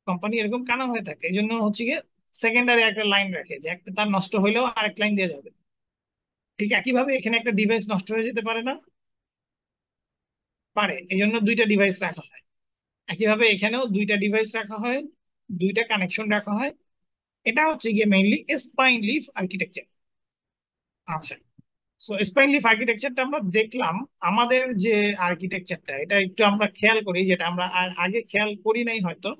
কোম্পানি এরকম কানা হয়ে থাকে, এই জন্য হচ্ছে গিয়ে সেকেন্ডারি একটা লাইন রাখে, যে একটা তার নষ্ট হইলেও আরেক লাইন দিয়ে যাবে। ঠিক একইভাবে এখানে একটা ডিভাইস নষ্ট হয়ে যেতে পারে না? পারে, এই জন্য 2টা ডিভাইস রাখা হয়। একইভাবে এখানেও 2টা ডিভাইস রাখা হয়, 2টা কানেকশন রাখা হয়। এটা হচ্ছে গিয়ে মেইনলি স্পাইন লিফ আর্কিটেকচার। আচ্ছা, সো স্পাইন লিফ আর্কিটেকচারটা আমরা দেখলাম। আমাদের যে আর্কিটেকচারটা, এটা একটু আমরা খেয়াল করি, যেটা আমরা আগে খেয়াল করি নাই হয়তো।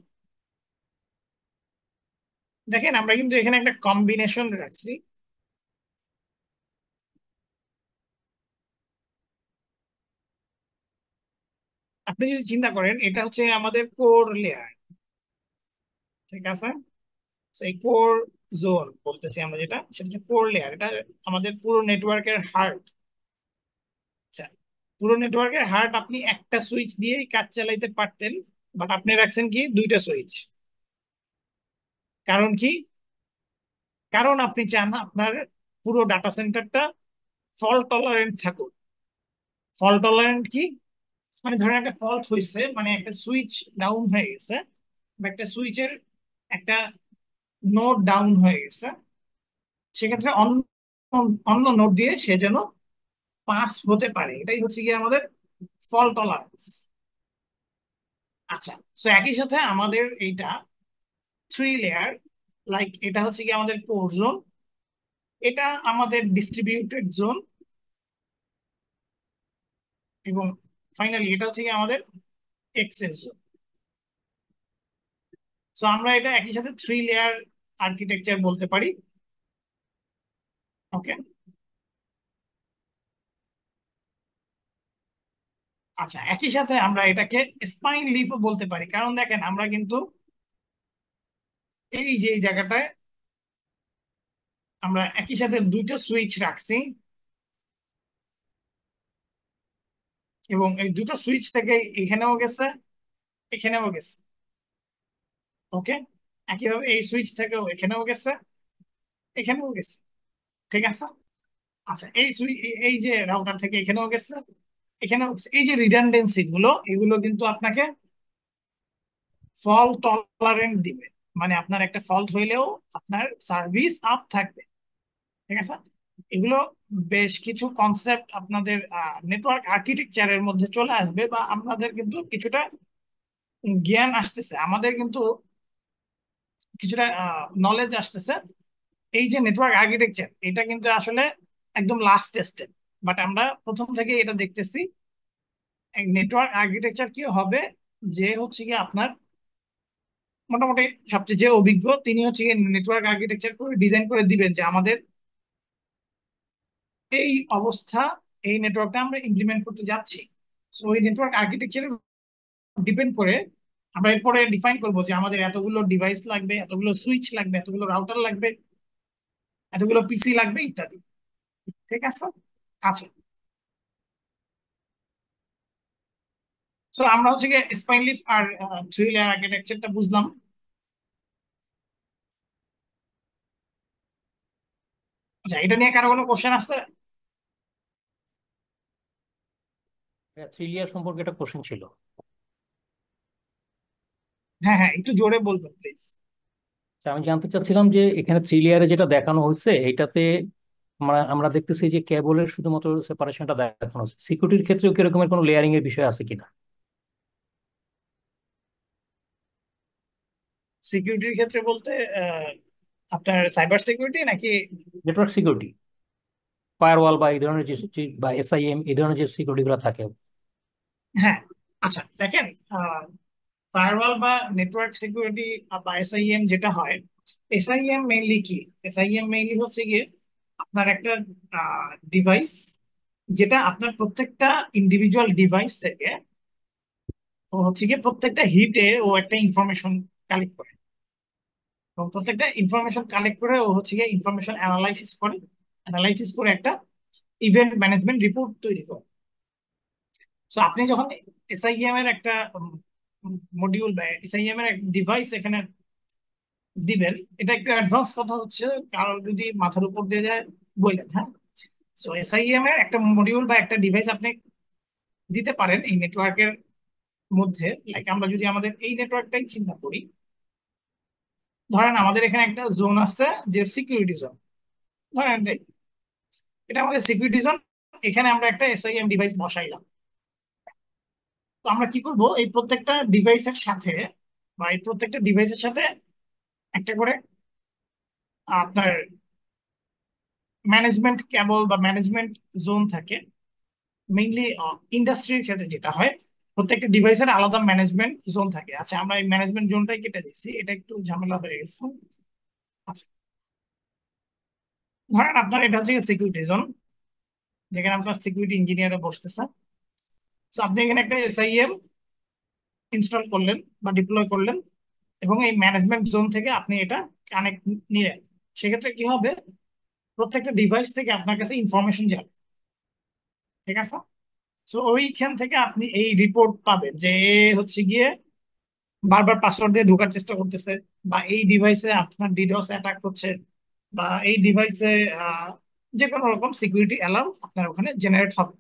দেখেন আমরা কিন্তু এখানে একটা কম্বিনেশন রাখছি। আপনি যদি চিন্তা করেন, এটা হচ্ছে আমাদের কোর লেয়ার, ঠিক আছে? এই কোর জোন বলতেছি আমরা, যেটা সেটা হচ্ছে কোর লেয়ার। এটা আমাদের পুরো নেটওয়ার্কের হার্ট। আচ্ছা, পুরো নেটওয়ার্কের হার্ট আপনি একটা সুইচ দিয়েই কাজ চালাইতে পারতেন, বাট আপনি রাখছেন কি 2টা সুইচ। কারণ কি? কারণ আপনি চান আপনার পুরো ডাটা সেন্টারটা ফল্ট টলারেন্ট থাকুক। ফল্ট টলারেন্ট কি? মানে ধরেন একটা ফল্ট হয়েছে, মানে একটা সুইচ ডাউন হয়ে গেছে, বা একটা সুইচের একটা নোড ডাউন হয়ে গেছে, সেক্ষেত্রে অন্য অন্য নোড দিয়ে সে যেন পাস হতে পারে। এটাই হচ্ছে কি আমাদের ফল্ট টলারেন্স। আচ্ছা, তো একই সাথে আমাদের এইটা 3 লেয়ার, লাইক এটা হচ্ছে কি আমাদের কোর জোন, এটা আমাদের ডিস্ট্রিবিউটেড জোন, এবং ফাইনালি এটা হচ্ছে কি আমাদের এক্সেস জোন। সো আমরা এটা একই সাথে 3 লেয়ার আর্কিটেকচার বলতে পারি। ওকে, আচ্ছা, একই সাথে আমরা এটাকে স্পাইন লিফও বলতে পারি, কারণ দেখেন আমরা কিন্তু এই যে এই জায়গাটায় আমরা একই সাথে 2টা সুইচ রাখছি, এবং এই 2টো সুইচ থেকে এখানেও গেছে, এখানেও গেছে। ওকে, একইভাবে এই সুইচ থেকেও এখানেও গেছে, এখানেও গেছে। ঠিক আছে? আচ্ছা, এই সুইচ, এই যে রাউটার থেকে এখানেও গেছে, এখানেও গেছে। এই যে রিডান্ডেন্সি গুলো, এগুলো কিন্তু আপনাকে ফল্ট টলারেন্ট দিবে। মানে আপনার একটা ফল্ট হইলেও আপনার সার্ভিস আপ থাকবে। ঠিক আছে? এগুলো বেশ কিছু কনসেপ্ট আপনাদের নেটওয়ার্ক আর্কিটেকচারের মধ্যে চলে আসবে, বা আপনাদের কিন্তু কিছুটা জ্ঞান আসতেছে আমাদের, কিন্তু কিছুটা নলেজ আসতেছে। এই যে নেটওয়ার্ক আর্কিটেকচার, এটা কিন্তু আসলে একদম লাস্ট স্টেপ, বাট আমরা প্রথম থেকে এটা দেখতেছি। নেটওয়ার্ক আর্কিটেকচার কি হবে, যে হচ্ছে কি আপনার মোটামুটি সবচেয়ে যে অভিজ্ঞ তিনি হচ্ছে কি নেটওয়ার্ক আর্কিটেকচার করে ডিজাইন করে দিবেন যে আমাদের এই অবস্থা, এই নেটওয়ার্কটা আমরা ইমপ্লিমেন্ট করতে যাচ্ছি। সো ওই নেটওয়ার্ক আর্কিটেকচার ডিপেন্ড করে আমরা এরপরে ডিফাইন করব যে আমাদের এতগুলো ডিভাইস লাগবে, এতগুলো সুইচ লাগবে, এতগুলো রাউটার লাগবে, এতগুলো পিসি লাগবে ইত্যাদি। ঠিক আছে। আচ্ছা, সো আমরা হচ্ছে গিয়ে স্পাইন লিফ আর থ্রি লেয়ার আর্কিটেকচারটা বুঝলাম। আচ্ছা, এটা নিয়ে কারো কোনো কোশ্চেন আছে? থ্রি লেয়ার সম্পর্কে একটা কোশ্চেন ছিল। হ্যাঁ হ্যাঁ, একটু জোরে বলবেন প্লিজ। আমি জানতে চাচ্ছিলাম যে এখানে থ্রি লেয়ারে যেটা দেখানো হয়েছে এটাতে আমরা আমরা দেখতেছি যে কেবলের শুধুমাত্র সেপারেশনটা দেখানো হচ্ছে, সিকিউরিটির ক্ষেত্রেও কিরকমের কোনো লেয়ারিং এর বিষয় আছে কিনা? সিকিউরিটির ক্ষেত্রে বলতে আপনার সাইবার সিকিউরিটি নাকি? নেটওয়ার্ক সিকিউরিটি, ফায়ারওয়াল বা এই ধরনের বা এসআইএম এই ধরনের যে সিকিউরিটি গুলো থাকে। হ্যাঁ, আচ্ছা দেখেন, ফায়ারওয়াল বা নেটওয়ার্ক সিকিউরিটি বা এসআইএম যেটা হয়, এসআইএম মেইনলি কি? এসআইএম মেইনলি হচ্ছে গিয়ে আপনার একটা ডিভাইস, যেটা আপনার প্রত্যেকটা ইন্ডিভিজুয়াল ডিভাইস থেকে ও হচ্ছে গিয়ে প্রত্যেকটা হিটে ও একটা ইনফরমেশন কালেক্ট করে, এবং প্রত্যেকটা ইনফরমেশন কালেক্ট করে ও হচ্ছে গিয়ে ইনফরমেশন অ্যানালাইসিস করে একটা ইভেন্ট ম্যানেজমেন্ট রিপোর্ট তৈরি করে। সো আপনি যখন এসআইএম এর একটা মডিউল বা এসআইএম এর ডিভাইস এখানে দিবেন, এটা একটু অ্যাডভান্স কথা হচ্ছে, কারণ যদি মাথার উপর দিয়ে যায় বললেন, হ্যাঁ। সো এসআইএম এর একটা মডিউল বা একটা ডিভাইস আপনি দিতে পারেন এই নেটওয়ার্কের মধ্যে। লাইক আমরা যদি আমাদের এই নেটওয়ার্কটাই চিন্তা করি, ধরেন আমাদের এখানে একটা জোন আছে যে সিকিউরিটি জোন, ধরেন এটা আমাদের সিকিউরিটি জোন। এখানে আমরা একটা এসআইএম ডিভাইস বসাইলাম। তো আমরা কি করব, এই প্রত্যেকটা ডিভাইসের সাথে বা এই প্রত্যেকটা ডিভাইসের সাথে একটা করে আপনার ম্যানেজমেন্ট কেবল বা ম্যানেজমেন্ট জোন থাকে। মেইনলি ইন্ডাস্ট্রির ক্ষেত্রে যেটা হয়, প্রত্যেকটা ডিভাইসের আলাদা ম্যানেজমেন্ট জোন থাকে। আচ্ছা, আমরা এই ম্যানেজমেন্ট জোনটাই কেটে দিচ্ছি, এটা একটু ঝামেলা হয়ে গেছে। আচ্ছা, ধরেন আপনার এটা হচ্ছে সিকিউরিটি জোন, যেখানে আপনার সিকিউরিটি ইঞ্জিনিয়াররা বসতেছে। তো আপনি এখানে একটা এসআইএম ইনস্টল করলেন বা ডিপ্লয় করলেন, এবং এই ম্যানেজমেন্ট জোন থেকে আপনি এটা কানেক্ট নিলেন। সেক্ষেত্রে কি হবে, প্রত্যেকটা ডিভাইস থেকে আপনার কাছে ইনফরমেশন যাবে। ঠিক আছে। তো ওইখান থেকে আপনি এই রিপোর্ট পাবেন যে এ হচ্ছে গিয়ে বারবার পাসওয়ার্ড দিয়ে ঢোকার চেষ্টা করতেছে, বা এই ডিভাইসে আপনার ডিডোস অ্যাটাক হচ্ছে, বা এই ডিভাইসে যে কোনো রকম সিকিউরিটি অ্যালার্ম আপনার ওখানে জেনারেট হবে।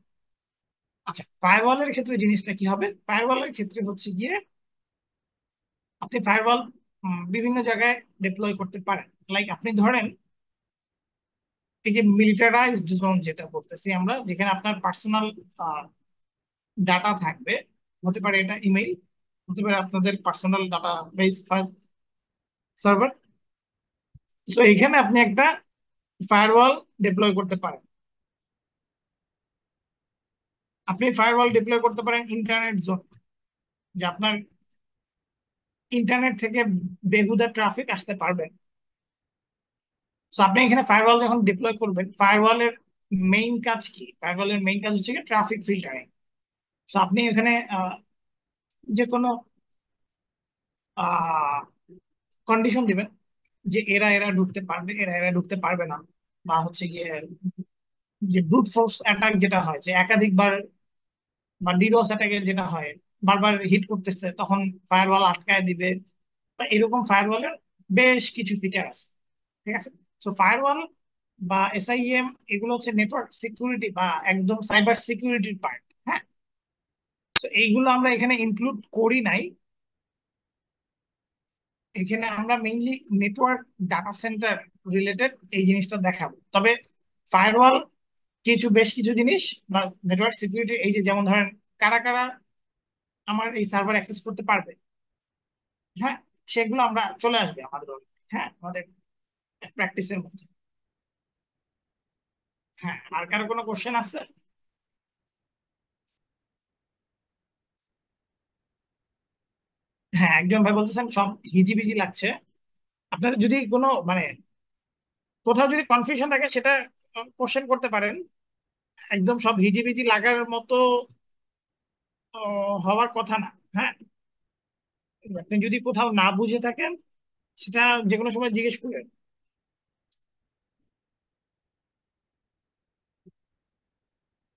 আচ্ছা, ফায়ারওয়ালের ক্ষেত্রে জিনিসটা কি হবে? ফায়ারওয়ালের ক্ষেত্রে হচ্ছে গিয়ে আপনি ফায়ারওয়াল বিভিন্ন জায়গায় ডিপ্লয় করতে পারেন। লাইক আপনি ধরেন এই যে মিলিটারাইজড জোন যেটা বলতেছি আমরা, যেখানে আপনার পার্সোনাল ডাটা থাকবে, হতে পারে এটা ইমেইল, হতে পারে আপনাদের personal data base file server. So এখানে আপনি একটা ফায়ারওয়াল ডিপ্লয় করতে পারেন। আপনি ফায়ারওয়াল ডিপ্লয় করতে পারেন ইন্টারনেট জোন, যে আপনার ইন্টারনেট থেকে বেহুদা ট্রাফিক আসতে পারবেন। তো আপনি এখানে ফায়ারওয়াল যখন ডিপ্লয় করবেন, ফায়ারওয়ালের মেইন কাজ কি? ফায়ারওয়ালের মেইন কাজ হচ্ছে ট্রাফিক ফিল্টারিং। তো আপনি এখানে যে কোনো কন্ডিশন দিবেন যে এরা এরা ঢুকতে পারবে, এরা এরা ঢুকতে পারবে না, বা হচ্ছে গিয়ে যে ব্রুট ফোর্স অ্যাটাক যেটা হয়, যে একাধিকবার, বা ডিডোস অ্যাটাকে যেটা হয় বারবার হিট করতেছে, তখন ফায়ারওয়াল আটকায় দিবে, বা এরকম ফায়ারওয়ালের বেশ কিছু ফিচার আছে। ঠিক আছে। তো ফায়ারওয়াল বা এসআইএম এগুলো হচ্ছে নেটওয়ার্ক সিকিউরিটি বা একদম সাইবার সিকিউরিটির পার্ট। হ্যাঁ। তো এইগুলো আমরা এখানে ইনক্লুড করি নাই। এখানে আমরা mainly network data centre related এই জিনিসটা দেখাবো। তবে ফায়ারওয়াল বেশ কিছু জিনিস বা নেটওয়ার্ক সিকিউরিটি, এই যে যেমন ধরেন কারা কারা আমার এই সার্ভার অ্যাক্সেস করতে পারবে, হ্যাঁ, সেগুলো আমরা চলে আসবে আমাদের হ্যাঁ আমাদের প্র্যাকটিসের মধ্যে। হ্যাঁ, আর কারো কোনো কোশ্চেন আছে? হ্যাঁ, একজন ভাই বলতেছেন সব হিজিবিজি লাগছে। আপনার যদি কোনো মানে কোথাও যদি কনফিউশন থাকে সেটা কোশ্চেন করতে পারেন। একদম সব হিজিবিজি লাগার মতো হওয়ার কথা না। হ্যাঁ, আপনি যদি কোথাও না বুঝে থাকেন সেটা যে কোনো সময় জিজ্ঞেস করেন।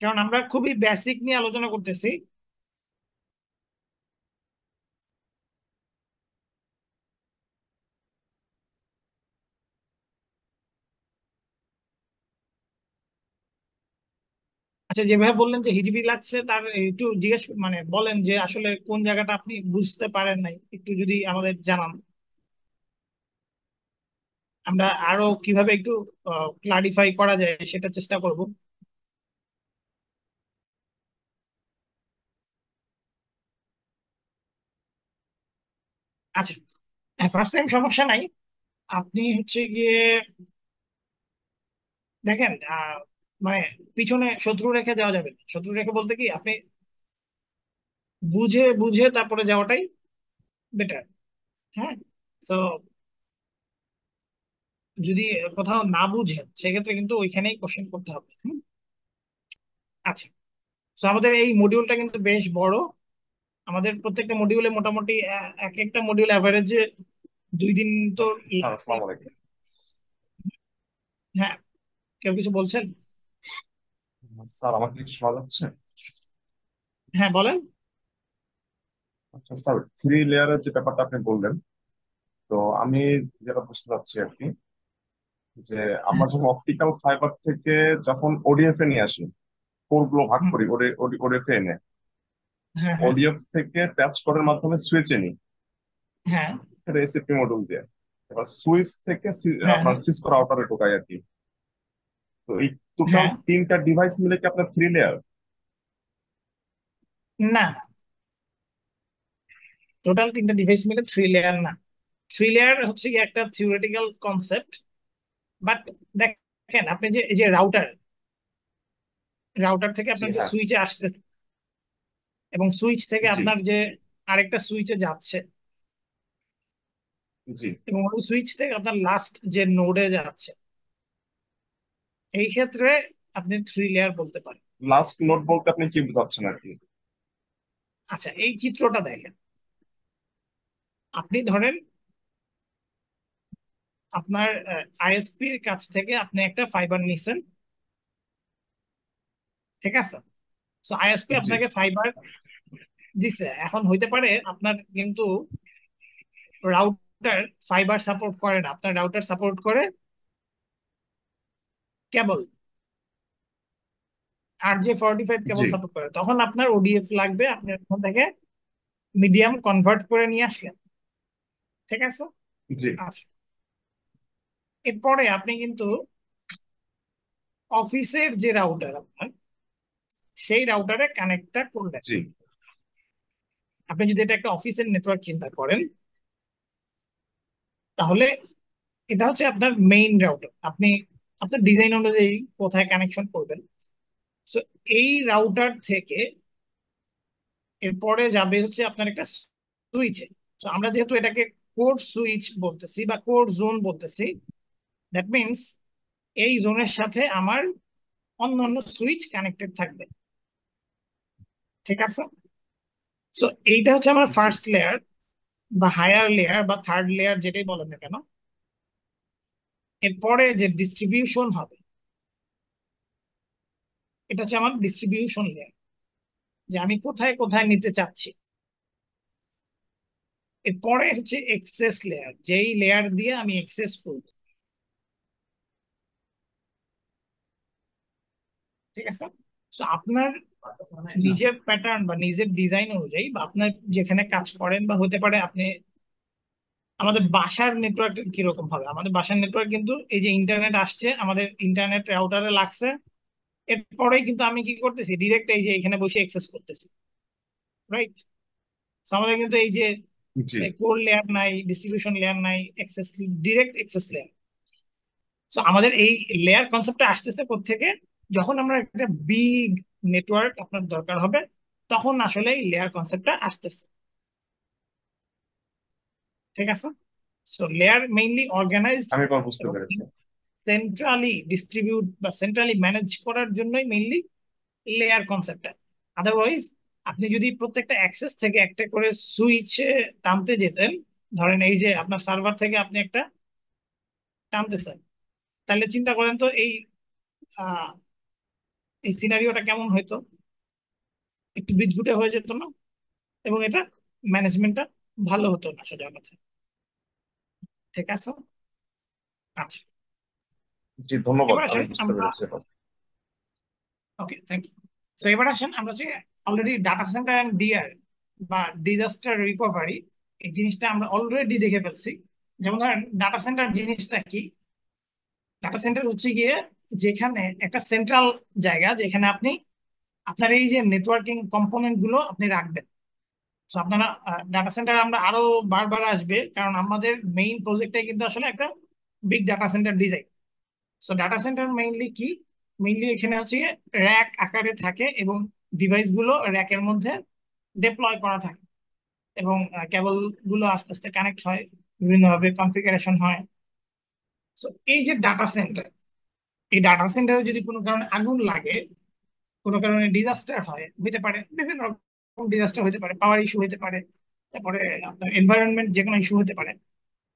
কারণ আমরা খুবই বেসিক নিয়ে আলোচনা করতেছি। আচ্ছা, যেভাবে বললেন যে হিজিবি লাগছে তার একটু জিজ্ঞেস মানে বলেন যে আসলে কোন জায়গাটা আপনি বুঝতে পারেন নাই, একটু যদি আমাদের জানান আমরা আরো কিভাবে একটু ক্লারিফাই করা যায় সেটা চেষ্টা করব। আচ্ছা, ফার্স্ট টাইম সমস্যা নাই। আপনি হচ্ছে গিয়ে দেখেন মানে পিছনে শত্রু রেখে যাওয়া যাবে না। শত্রু রেখে বলতে কি আপনি বুঝে বুঝে তারপরে যাওয়াটাই বেটার। হ্যাঁ, তো যদি কোথাও না বুঝেন সেক্ষেত্রে কিন্তু ওইখানেই কোশ্চেন করতে হবে। আচ্ছা, তো আমাদের এই মডিউলটা কিন্তু বেশ বড়। আমাদের প্রত্যেকটা মডিউলে মোটামুটি এক একটা মডিউল অ্যাভারেজে 2 দিন তো স্যার আসসালামু আলাইকুম। হ্যাঁ, কেউ কিছু বলছেন? স্যার আমাকে কি শোনা যাচ্ছে? হ্যাঁ, বলেন। আচ্ছা স্যার, 3 লেয়ারের যে ব্যাপারটা আপনি বললেন, তো আমি যেটা বুঝতে চাচ্ছি আর কি, যে আমরা হ্যাঁ, যখন অপটিক্যাল ফাইবার থেকে যখন ওডিএফ এ নিয়ে আসি, কোর গুলো ভাগ হুম, করি ওডিএফ এ এনে, হ্যাঁ, হ্যাঁ, ওডিএফ থেকে প্যাচ কোডের মাধ্যমে সুইচে নিই, হ্যাঁ, এটা এসএপি মডিউল দিয়ে। এবার সুইচ থেকে হ্যাঁ, আপনার হ্যাঁ, সিসকো রাউটারে ঢোকাই আর কি। তো এই টোটাল হ্যাঁ। 3টা ডিভাইস মিলে কি আপনার 3 লেয়ার? না, টোটাল 3টা ডিভাইস মিলে 3 লেয়ার না। 3 লেয়ার হচ্ছে কি একটা থিওরিটিক্যাল কনসেপ্ট। বাট দেখেন আপনি যে এই যে রাউটার, রাউটার থেকে জি আপনার যে হ্যাঁ। সুইচে আসতেছে এবং সুইচ থেকে জি আপনার যে আরেকটা সুইচে যাচ্ছে জি। এবং ওই সুইচ থেকে আপনার লাস্ট যে নোডে যাচ্ছে, এই ক্ষেত্রে আপনি 3 লেয়ার বলতে পারেন। লাস্ট নোট বলতে আপনি কি বোঝাচ্ছেন আর কি? আচ্ছা, এই চিত্রটা দেখেন। আপনি ধরেন আপনার আইএসপির কাছ থেকে আপনি একটা ফাইবার নিছেন, ঠিক আছে? তো আইএসপি জি আপনাকে ফাইবার দিছে। এখন হইতে পারে আপনার কিন্তু রাউটার ফাইবার সাপোর্ট করে না, আপনার রাউটার সাপোর্ট করে কেবল, RJ45 কেবল জি সাপোর্ট করে। তখন আপনার ওডিএফ লাগবে, আপনি ওখান থেকে মিডিয়াম কনভার্ট করে নিয়ে আসলেন, ঠিক আছে? জি আচ্ছা, এরপরে আপনি কিন্তু অফিসের যে রাউটার আপনার, সেই রাউটারে কানেক্টটা করলেন। জি আপনি যদি এটা একটা অফিসের নেটওয়ার্ক চিন্তা করেন তাহলে এটা হচ্ছে আপনার মেইন রাউটার। আপনি আপনার ডিজাইন অনুযায়ী কোথায় কানেকশন করবেন। তো এই রাউটার থেকে এরপরে যাবে হচ্ছে আপনার একটা সুইচে। তো আমরা যেহেতু এটাকে কোড সুইচ বলতেছি বা কোড জোন বলতেছি, দ্যাট মিনস এই জোনের সাথে আমার অন্যান্য সুইচ কানেক্টেড থাকবে, ঠিক আছে? তো এইটা হচ্ছে আমার জি। ফার্স্ট লেয়ার বা হায়ার লেয়ার বা থার্ড লেয়ার যেটাই বলেন না কেন। এরপরে যে ডিস্ট্রিবিউশন হবে এটা হচ্ছে আমার ডিস্ট্রিবিউশন লেয়ার, যে আমি কোথায় কোথায় নিতে চাচ্ছি। এরপরে হচ্ছে এক্সেস লেয়ার, যেই লেয়ার দিয়ে আমি এক্সেস করব, ঠিক আছে? তো আপনার নিজের প্যাটার্ন বা নিজের ডিজাইন অনুযায়ী বা আপনার যেখানে কাজ করেন বা হতে পারে আপনি, আমাদের বাসার নেটওয়ার্ক কিরকম হবে? আমাদের বাসার নেটওয়ার্ক কিন্তু এই যে ইন্টারনেট আসছে, আমাদের ইন্টারনেট রাউটারে লাগছে, এরপরেই কিন্তু আমি কি করতেছি, ডিরেক্ট এই যে এখানে বসে অ্যাক্সেস করতেছি, রাইট? আমাদের কিন্তু এই যে জি কোর লেয়ার নাই, ডিস্ট্রিবিউশন লেয়ার নাই, access, direct access layer. So আমাদের এই লেয়ার কনসেপ্টটা আসতেছে কোত্থেকে? যখন আমরা একটা বিগ নেটওয়ার্ক আপনার দরকার হবে, তখন আসলে এই লেয়ার কনসেপ্টটা আসতেছে। ঠিক আছে? সো লেয়ার মেইনলি অর্গানাইজড আমি এবার বুঝতে এবং পেরেছি। সেন্ট্রালি ডিস্ট্রিবিউট বা সেন্ট্রালি ম্যানেজ করার জন্যই মেইনলি লেয়ার কনসেপ্টটা। আদারওয়াইজ আপনি যদি প্রত্যেকটা অ্যাক্সেস থেকে একটা করে সুইচ টানতে যেতেন, ধরেন এই যে আপনার সার্ভার থেকে আপনি একটা টানতেছেন, তাহলে চিন্তা করেন তো আহ, এই সিনারিওটা কেমন হইতো? একটু বিদঘুটে হয়ে যেত না? এবং এটা ম্যানেজমেন্টটা ভালো হতো না, সোজা কথা। ঠিক আছে? আচ্ছা, জি ধন্যবাদ, এবার আমি আসেন বুঝতে আমরা, পেরেছি এবার। Okay thank you. তো এবার আসেন আমরা যে already data centre and DR বা ডিজাস্টার রিকভারি, এই জিনিসটা আমরা অলরেডি দেখে ফেলছি। যেমন ধরেন ডাটা সেন্টার জিনিসটা কি? ডাটা সেন্টার হচ্ছে গিয়ে যেখানে একটা সেন্ট্রাল জায়গা, যেখানে আপনি আপনার এই যে নেটওয়ার্কিং কম্পোনেন্ট গুলো আপনি রাখবেন। তো আপনারা ডাটা সেন্টার আমরা আরো বারবার আসবে, কারণ আমাদের মেইন প্রজেক্টটাই কিন্তু আসলে একটা big data centre design. So data centre mainly কি? মেইনলি এখানে হচ্ছে র্যাক আকারে থাকে এবং ডিভাইস গুলো র্যাকের মধ্যে ডিপ্লয় করা থাকে, এবং কেবল গুলো আস্তে আস্তে কানেক্ট হয়, বিভিন্নভাবে কনফিগারেশন হয়। সো এই যে ডাটা সেন্টার, এই ডাটা সেন্টারে যদি কোনো কারণে আগুন লাগে, কোনো কারণে ডিজাস্টার হয়, হইতে পারে বিভিন্ন রকম ডিজাস্টার হতে পারে, পাওয়ার ইস্যু হতে পারে, তারপরে আপনার এনভায়রনমেন্ট যে কোনো ইস্যু হতে পারে।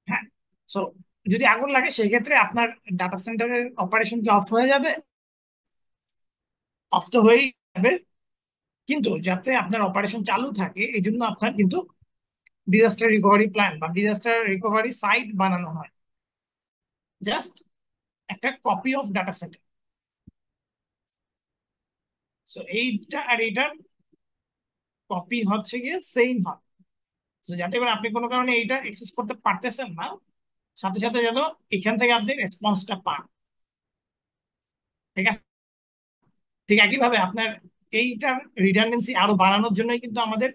হ্যাঁ। সো যদি আগুন লাগে, সেক্ষেত্রে আপনার ডাটা সেন্টারের অপারেশন কি অফ হয়ে যাবে? অফ তো হয়েই যাবে, কিন্তু যাতে আপনার অপারেশন চালু থাকে এই জন্য আপনার কিন্তু ডিজাস্টার রিকভারি প্ল্যান বা ডিজাস্টার রিকভারি সাইট বানানো হয়, জাস্ট একটা copy of data centre. So এইটা আর এইটার কপি হচ্ছে গিয়ে সেম হয়। তো যাতে করে আপনি কোনো কারণে এইটা অ্যাক্সেস করতে পারতেছেন না, সাথে সাথে যেন এখান থেকে আপনি রেসপন্সটা পান। ঠিক আছে? ঠিক একইভাবে আপনার এইটার রিডান্ডেন্সি আরো বাড়ানোর জন্যই কিন্তু আমাদের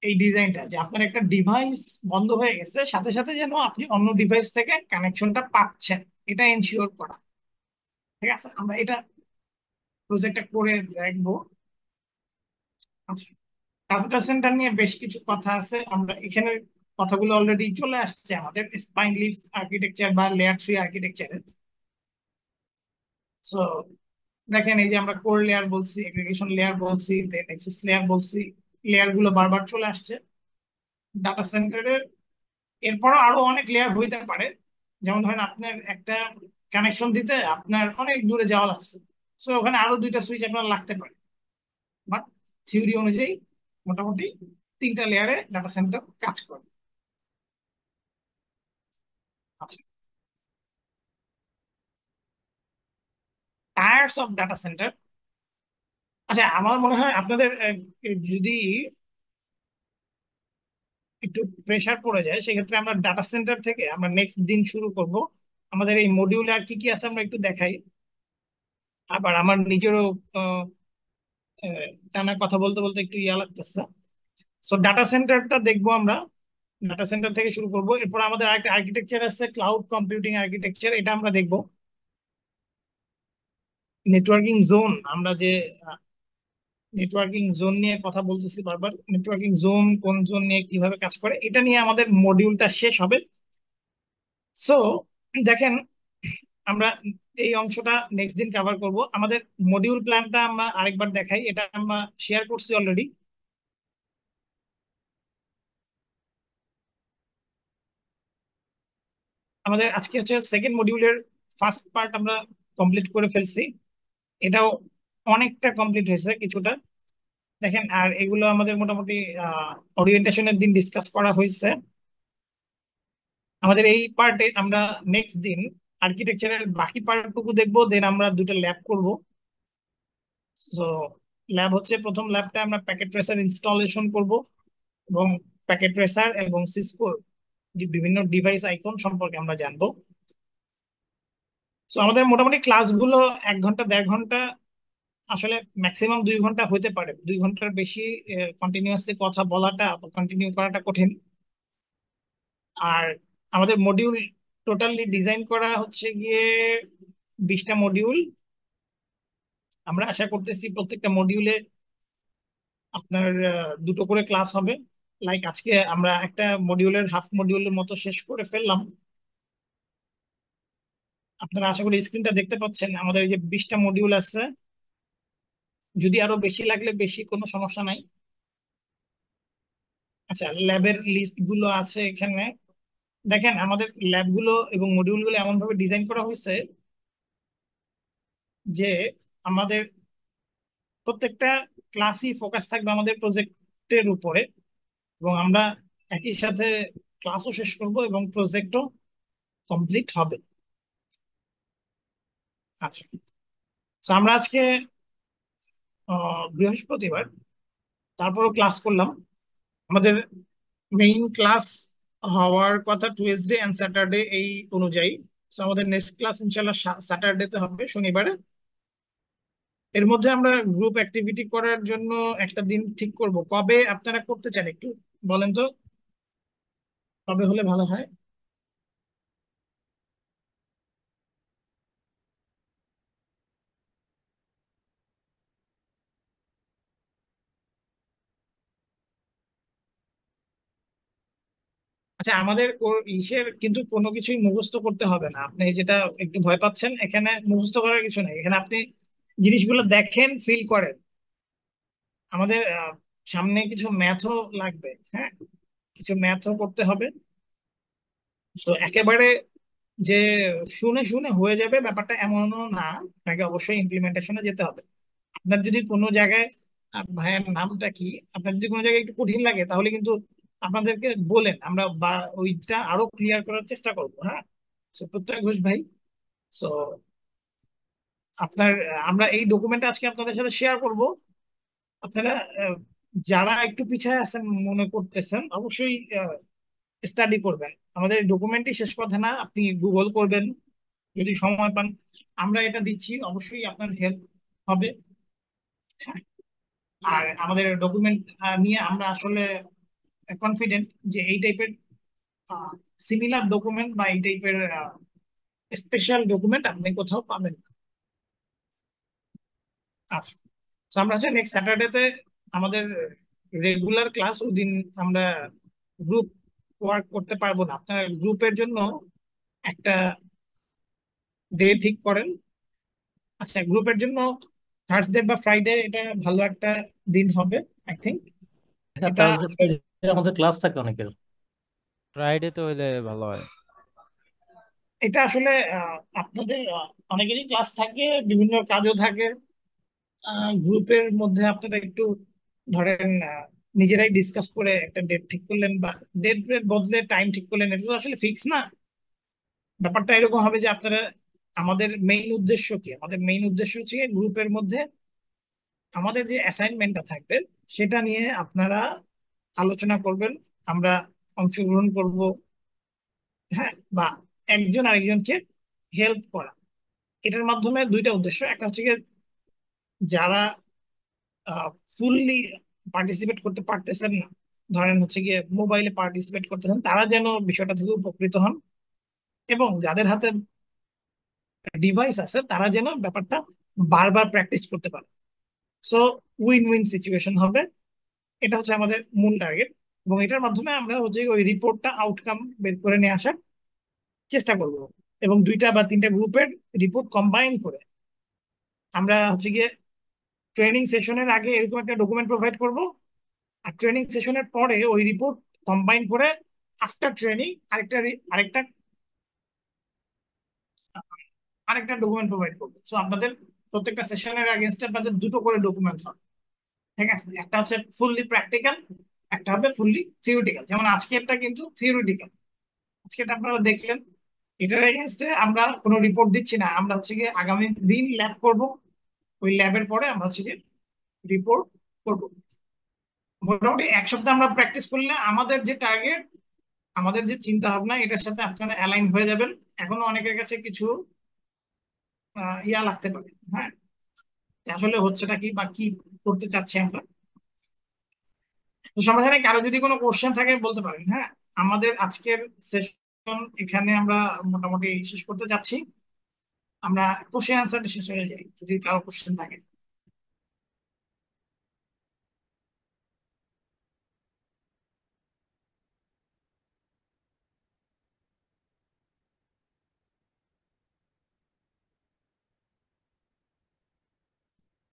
এই ডিজাইনটা, যে আপনার একটা ডিভাইস বন্ধ হয়ে গেছে, সাথে সাথে যেন আপনি অন্য ডিভাইস থেকে কানেকশনটা পাচ্ছেন, এটা এনশিওর করা। ঠিক আছে? আমরা এটা প্রজেক্টটা করে দেখবো। আচ্ছা, ডাটা সেন্টার নিয়ে বেশ কিছু কথা আছে, আমরা এখানে কথাগুলো অলরেডি চলে আসছে আমাদের স্পাইন লিফ আর্কিটেকচার বা লেয়ার 3 আর্কিটেকচারে। সো দেখেন, এই যে আমরা কোর লেয়ার বলছি, এগ্রিগেশন লেয়ার বলছি, দেন এক্সেস লেয়ার বলছি, লেয়ার গুলো বারবার চলে আসছে ডাটা সেন্টারের। এরপরও আরো অনেক লেয়ার হইতে পারে, যেমন ধরেন আপনার একটা কানেকশন দিতে আপনার অনেক দূরে যাওয়া লাগছে, সো ওখানে আরো 2টা সুইচ আপনার লাগতে পারে। বাট থিওরি অনুযায়ী মোটামুটি 3টা লেয়ারে ডাটা সেন্টার কাজ করে। আচ্ছা, টায়ার্স অফ ডাটা সেন্টার। আচ্ছা, আমার মনে হয় আপনাদের যদি একটু প্রেসার পড়ে যায়, সেক্ষেত্রে আমরা ডাটা সেন্টার থেকে আমরা নেক্সট দিন শুরু করব। আমাদের এই মডিউলে আর কি কি আছে আমরা একটু দেখাই। আবার আমার নিজেরও আহ, আহ, টানা কথা বলতে বলতে একটু ইয়া লাগতেছে। সো ডাটা সেন্টারটা দেখবো আমরা, ডাটা সেন্টার থেকে শুরু করব। এরপর আমাদের আরেকটা আর্কিটেকচার আছে, ক্লাউড কম্পিউটিং আর্কিটেকচার, এটা আমরা দেখবো। নেটওয়ার্কিং জোন, আমরা যে নেটওয়ার্কিং জোন নিয়ে কথা বলতেছি বারবার, নেটওয়ার্কিং জোন কোন জোন নিয়ে কিভাবে কাজ করে, এটা নিয়ে আমাদের মডিউলটা শেষ হবে। সো দেখেন, আমরা এই অংশটা নেক্সট দিন কভার করব। আমাদের মডিউল প্ল্যানটা আমরা আরেকবার দেখাই, এটা আমরা শেয়ার করছি অলরেডি। আমাদের আজকে হচ্ছে সেকেন্ড মডিউলের ফার্স্ট পার্ট আমরা কমপ্লিট করে ফেলছি, এটাও অনেকটা কমপ্লিট হয়েছে কিছুটা। দেখেন, আর এগুলো আমাদের মোটামুটি ওরিয়েন্টেশনের দিন ডিসকাস করা হয়েছে। আমাদের এই পার্টে আমরা নেক্সট দিন আর্কিটেকচারের বাকি পার্টটুকু দেখবো, দেন আমরা 2টা ল্যাব করব। তো ল্যাব হচ্ছে, প্রথম ল্যাবটা আমরা প্যাকেট ট্রেসার ইনস্টলেশন করব, এবং প্যাকেট ট্রেসার এবং সিসকোর বিভিন্ন ডিভাইস আইকন সম্পর্কে আমরা জানবো। তো আমাদের মোটামুটি ক্লাসগুলো 1 ঘন্টা 1.5 ঘন্টা আসলে ম্যাক্সিমাম 2 ঘন্টা হতে পারে, 2 ঘন্টার বেশি কন্টিনিউয়াসলি কথা বলাটা, কন্টিনিউ করাটা কঠিন। আর আমাদের মডিউল টোটালি ডিজাইন করা হচ্ছে গিয়ে 20টা মডিউল। আমরা আশা করতেছি প্রত্যেকটা মডিউলে আপনার দুটো করে ক্লাস হবে। লাইক আজকে আমরা একটা মডিউলের হাফ মডিউলের মতো শেষ করে ফেললাম। আপনারা আশা করি স্ক্রিনটা দেখতে পাচ্ছেন। আমাদের এই যে 20টা মডিউল আছে, যদি আরো বেশি লাগলে বেশি, কোনো সমস্যা নাই। আচ্ছা, ল্যাবের লিস্ট গুলো আছে এখানে। দেখেন আমাদের ল্যাব গুলো এবং মডিউল গুলো এমন ভাবে ডিজাইন করা হয়েছে যে আমাদের প্রত্যেকটা ক্লাসই ফোকাস থাকবে আমাদের প্রজেক্টের উপরে, এবং আমরা একই সাথে ক্লাসও শেষ করব এবং প্রজেক্টও কমপ্লিট হবে। আচ্ছা, তো আমরা আজকে বৃহস্পতিবার, তারপরও ক্লাস করলাম। আমাদের মেইন ক্লাস হওয়ার কথা টুয়েসডে এন্ড স্যাটারডে এই অনুযায়ী। তো আমাদের নেক্সট ক্লাস ইনশাল্লাহ স্যাটারডেতে হবে, শনিবারে। এর মধ্যে আমরা গ্রুপ অ্যাক্টিভিটি করার জন্য একটা দিন ঠিক করব। কবে আপনারা করতে চান একটু বলেন তো, কবে হলে ভালো হয়? আচ্ছা, আমাদের ইসের কিন্তু কোনো কিছুই মুখস্থ করতে হবে না। আপনি যেটা একটু ভয় পাচ্ছেন, এখানে মুখস্থ করার কিছু নেই। এখানে আপনি জিনিসগুলো দেখেন, ফিল করেন। আমাদের সামনে কিছু ম্যাথও লাগবে, হ্যাঁ, কিছু ম্যাথও করতে হবে। তো একেবারে যে শুনে শুনে হয়ে যাবে ব্যাপারটা এমনও না, আপনাকে অবশ্যই ইমপ্লিমেন্টেশনে যেতে হবে। আপনার যদি কোনো জায়গায়, ভাইয়ের নামটা কি, আপনার যদি কোনো জায়গায় একটু কঠিন লাগে তাহলে কিন্তু আপনাদেরকে বলেন, আমরা ওইটা আরো ক্লিয়ার করার চেষ্টা করবো। হ্যাঁ, তো প্রত্যয় ঘোষ ভাই, সো আপনার আমরা এই ডকুমেন্টটা আজকে আপনাদের সাথে শেয়ার করব। আপনারা যারা একটু পিছায় আছেন মনে করতেছেন, অবশ্যই স্টাডি করবেন। আমাদের ডকুমেন্টই শেষ কথা না, আপনি গুগল করবেন যদি সময় পান। আমরা এটা দিচ্ছি, অবশ্যই আপনার হেল্প হবে। হ্যাঁ, আর আমাদের ডকুমেন্ট নিয়ে আমরা আসলে কনফিডেন্ট যে এই টাইপের সিমিলার ডকুমেন্ট বা এই টাইপের স্পেশাল ডকুমেন্ট আপনি কোথাও পাবেন না। আচ্ছা, তো আমরা হচ্ছে নেক্সট স্যাটারডেতে আমাদের রেগুলার ক্লাস, ওই দিন আমরা গ্রুপ ওয়ার্ক করতে পারবো না। আপনারা গ্রুপের জন্য একটা ডে ঠিক করেন। আচ্ছা, গ্রুপের জন্য থার্সডে বা ফ্রাইডে, এটা ভালো একটা দিন হবে আই থিঙ্ক। এটা থার্সডে ফ্রাইডে আমাদের ক্লাস থাকে অনেকের। ফ্রাইডে তো হইলে ভালো হয়। এটা আসলে আপনাদের অনেকেরই ক্লাস থাকে, বিভিন্ন কাজও থাকে। গ্রুপের মধ্যে আপনারা একটু ধরেন নিজেরাই ডিসকাস করে একটা ডেট ঠিক করলেন, বা ডেট বদলে টাইম ঠিক করলেন। এটা তো আসলে ফিক্স না। ব্যাপারটা এরকম হবে যে আপনারা, আমাদের মেইন উদ্দেশ্য কি, আমাদের মেইন উদ্দেশ্য হচ্ছে গ্রুপের মধ্যে আমাদের যে অ্যাসাইনমেন্টটা থাকবে সেটা নিয়ে আপনারা আলোচনা করবেন, আমরা অংশগ্রহণ করব। হ্যাঁ, বা একজন আরেকজনকে হেল্প করা। এটার মাধ্যমে দুইটা উদ্দেশ্য। একটা হচ্ছে গিয়ে যারা ফুললি পার্টিসিপেট করতে পারতেছেন না, ধরেন হচ্ছে গিয়ে মোবাইলে পার্টিসিপেট করতেছেন, তারা যেন বিষয়টা থেকে উপকৃত হন, এবং যাদের হাতে ডিভাইস আছে তারা যেন ব্যাপারটা বারবার প্র্যাকটিস করতে পারে। সো উইন উইন সিচুয়েশন হবে। এটা হচ্ছে আমাদের মূল টার্গেট, এবং এটার মাধ্যমে আমরা হচ্ছে ওই রিপোর্টটা আউটকাম বের করে নিয়ে আসার চেষ্টা করব। এবং 2টা বা 3টা গ্রুপের রিপোর্ট কম্বাইন করে আমরা হচ্ছে গিয়ে ট্রেনিং সেশনের আগে এরকম একটা ডকুমেন্ট প্রোভাইড করব, আর ট্রেনিং সেশনের পরে ওই রিপোর্ট কম্বাইন করে আফটার ট্রেনিং আরেকটা আরেকটা ডকুমেন্ট প্রোভাইড করবো। সো আপনাদের প্রত্যেকটা সেশনের আগেনস্টে আপনাদের দুটো করে ডকুমেন্ট হবে। ঠিক আছে, একটা হচ্ছে ফুললি প্র্যাকটিক্যাল, একটা হবে ফুললি থিওরিটিক্যাল। যেমন আজকেরটা কিন্তু থিওরিটিক্যাল, আজকেরটা আপনারা দেখলেন। এটার এগেনস্টে আমরা কোনো রিপোর্ট দিচ্ছি না, আমরা হচ্ছে গিয়ে আগামী দিন ল্যাব করব, ওই ল্যাবের পরে আমরা হচ্ছে গিয়ে রিপোর্ট করব। মোটামুটি 1 সপ্তাহ আমরা প্র্যাকটিস করলে আমাদের যে টার্গেট, আমাদের যে চিন্তা ভাবনা, এটার সাথে আপনারা অ্যালাইন হয়ে যাবেন। এখনো অনেকের কাছে কিছু ইয়া লাগতে পারে, হ্যাঁ, যে আসলে হচ্ছেটা কি বা কি করতে চাচ্ছি আমরা। তো সমস্যা নেই, কারো যদি কোনো কোশ্চেন থাকে বলতে পারেন। হ্যাঁ, আমাদের আজকের সেশন এখানে আমরা মোটামুটি শেষ করতে যাচ্ছি। আমরা কোশ্চেন অ্যান্সার শেষ হয়ে যাই যদি কারো কোশ্চেন থাকে।